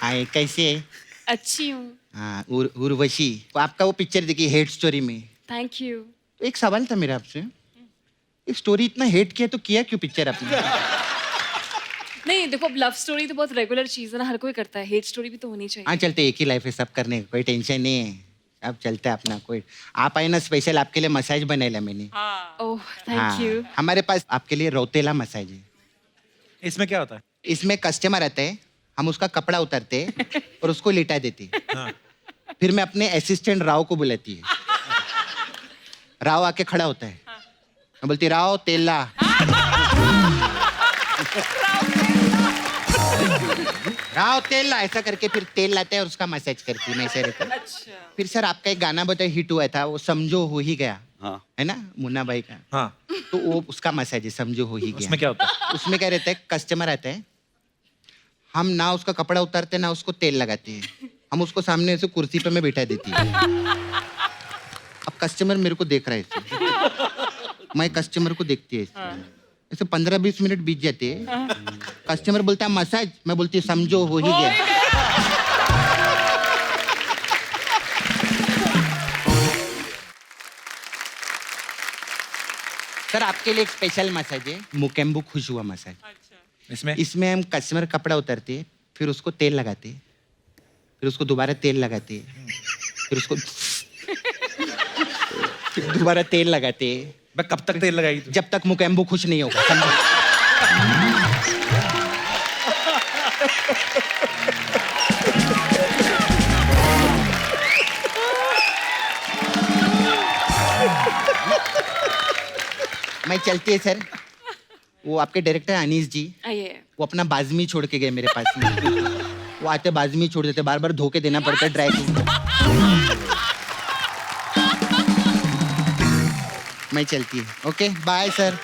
Q: आए कैसे है?
O: अच्छी हूँ।
Q: हाँ, उर्वशी। आपका वो पिक्चर देखी हेट स्टोरी में।
O: Thank you.
Q: एक सवाल था मेरा आपसे, एक स्टोरी इतना हेट किया तो किया क्यों पिक्चर आपने?
O: नहीं देखो, लव स्टोरी तो बहुत रेगुलर चीज है ना, हर कोई करता है। हेट स्टोरी भी तो होनी चाहिए।
Q: हाँ, चलते, एक ही लाइफ है, सब करने का कोई टेंशन नहीं है। अब चलता है अपना कोई। आप आए ना, स्पेशल आपके लिए मसाज बनाया मैंने।
O: ओह, थैंक यू।
Q: हमारे पास आपके लिए रोतेला मसाज है।
J: इसमें क्या होता है?
Q: इसमें कस्टमर आता है, हम उसका कपड़ा उतारते हैं और उसको लिटा देते हैं।
J: हाँ।
Q: फिर मैं अपने असिस्टेंट राव को बुलाती है। राव आके खड़ा होता है, मैं बोलती राव तेल ला। राव तेल ला, ऐसा करके फिर तेल लाते हैं और उसका मसाज करती है। मैं ऐसे रहता हूँ। फिर सर आपका एक गाना बताया हिट हुआ था, वो समझो हो ही गया।
D: हाँ।
Q: है ना, मुन्ना भाई का।
J: हाँ।
Q: तो वो उसका मसाज है, समझो हो ही गया।
J: उसमें क्या होता है?
Q: उसमें क्या रहता है, कस्टमर आता है, हम ना उसका कपड़ा उतारते ना उसको तेल लगाते हैं, हम उसको सामने से कुर्सी पे मैं बिठा देती है। अब कस्टमर मेरे को देख रहा है ऐसे, मैं कस्टमर को देखती है ऐसे 15-20 मिनट बीत जाते हैं। कस्टमर बोलता है मसाज, मैं बोलती हूँ समझो हो ही गया। सर आपके लिए एक स्पेशल मसाज है, मुकेम्बू खुश हुआ मसाज। इसमें हम कस्टमर कपड़ा उतारते हैं, फिर उसको तेल लगाते हैं, फिर उसको दोबारा तेल लगाते हैं, फिर उसको दोबारा तेल लगाते हैं।
J: मैं कब तक तेल लगाई?
Q: जब तक मुकेम्बू खुश नहीं होगा, समझो। मैं चलती है सर, वो आपके डायरेक्टर अनीस जी, वो अपना बाजमी छोड़ के गए मेरे पास में। वो आते बाजमी छोड़ देते, बार बार धो के देना पड़ता है ड्राई क्लीन। मैं चलती है। Okay, bye sir.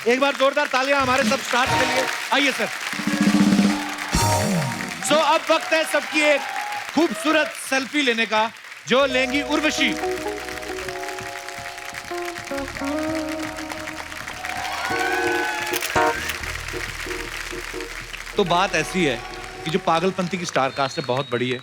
J: एक बार जोरदार तालियां हमारे सब स्टार्स के लिए। आइए सर। सो अब वक्त है सबकी एक खूबसूरत सेल्फी लेने का, जो लेंगी उर्वशी। तो बात ऐसी है कि जो पागलपंती की स्टार कास्ट है बहुत बड़ी है।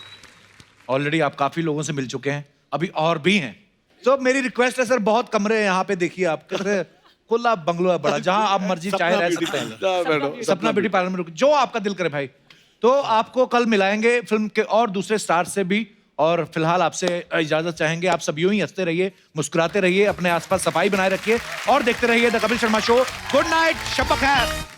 J: ऑलरेडी आप काफी लोगों से मिल चुके हैं, अभी और भी हैं। तो मेरी रिक्वेस्ट है सर, बहुत कमरे हैं यहाँ पे, देखिए आप कितने खुला बंगलो है बड़ा, जहां आप मर्जी चाहे रह सकते हैं। सपना ब्यूटी पार्लर में रुक, जो आपका दिल करे भाई। तो आपको कल मिलाएंगे फिल्म के और दूसरे स्टार से भी, और फिलहाल आपसे इजाजत चाहेंगे। आप सब यूं ही हंसते रहिए, मुस्कुराते रहिए, अपने आसपास सफाई बनाए रखिए और देखते रहिए the Kapil Sharma show. Good night, शब ब खैर।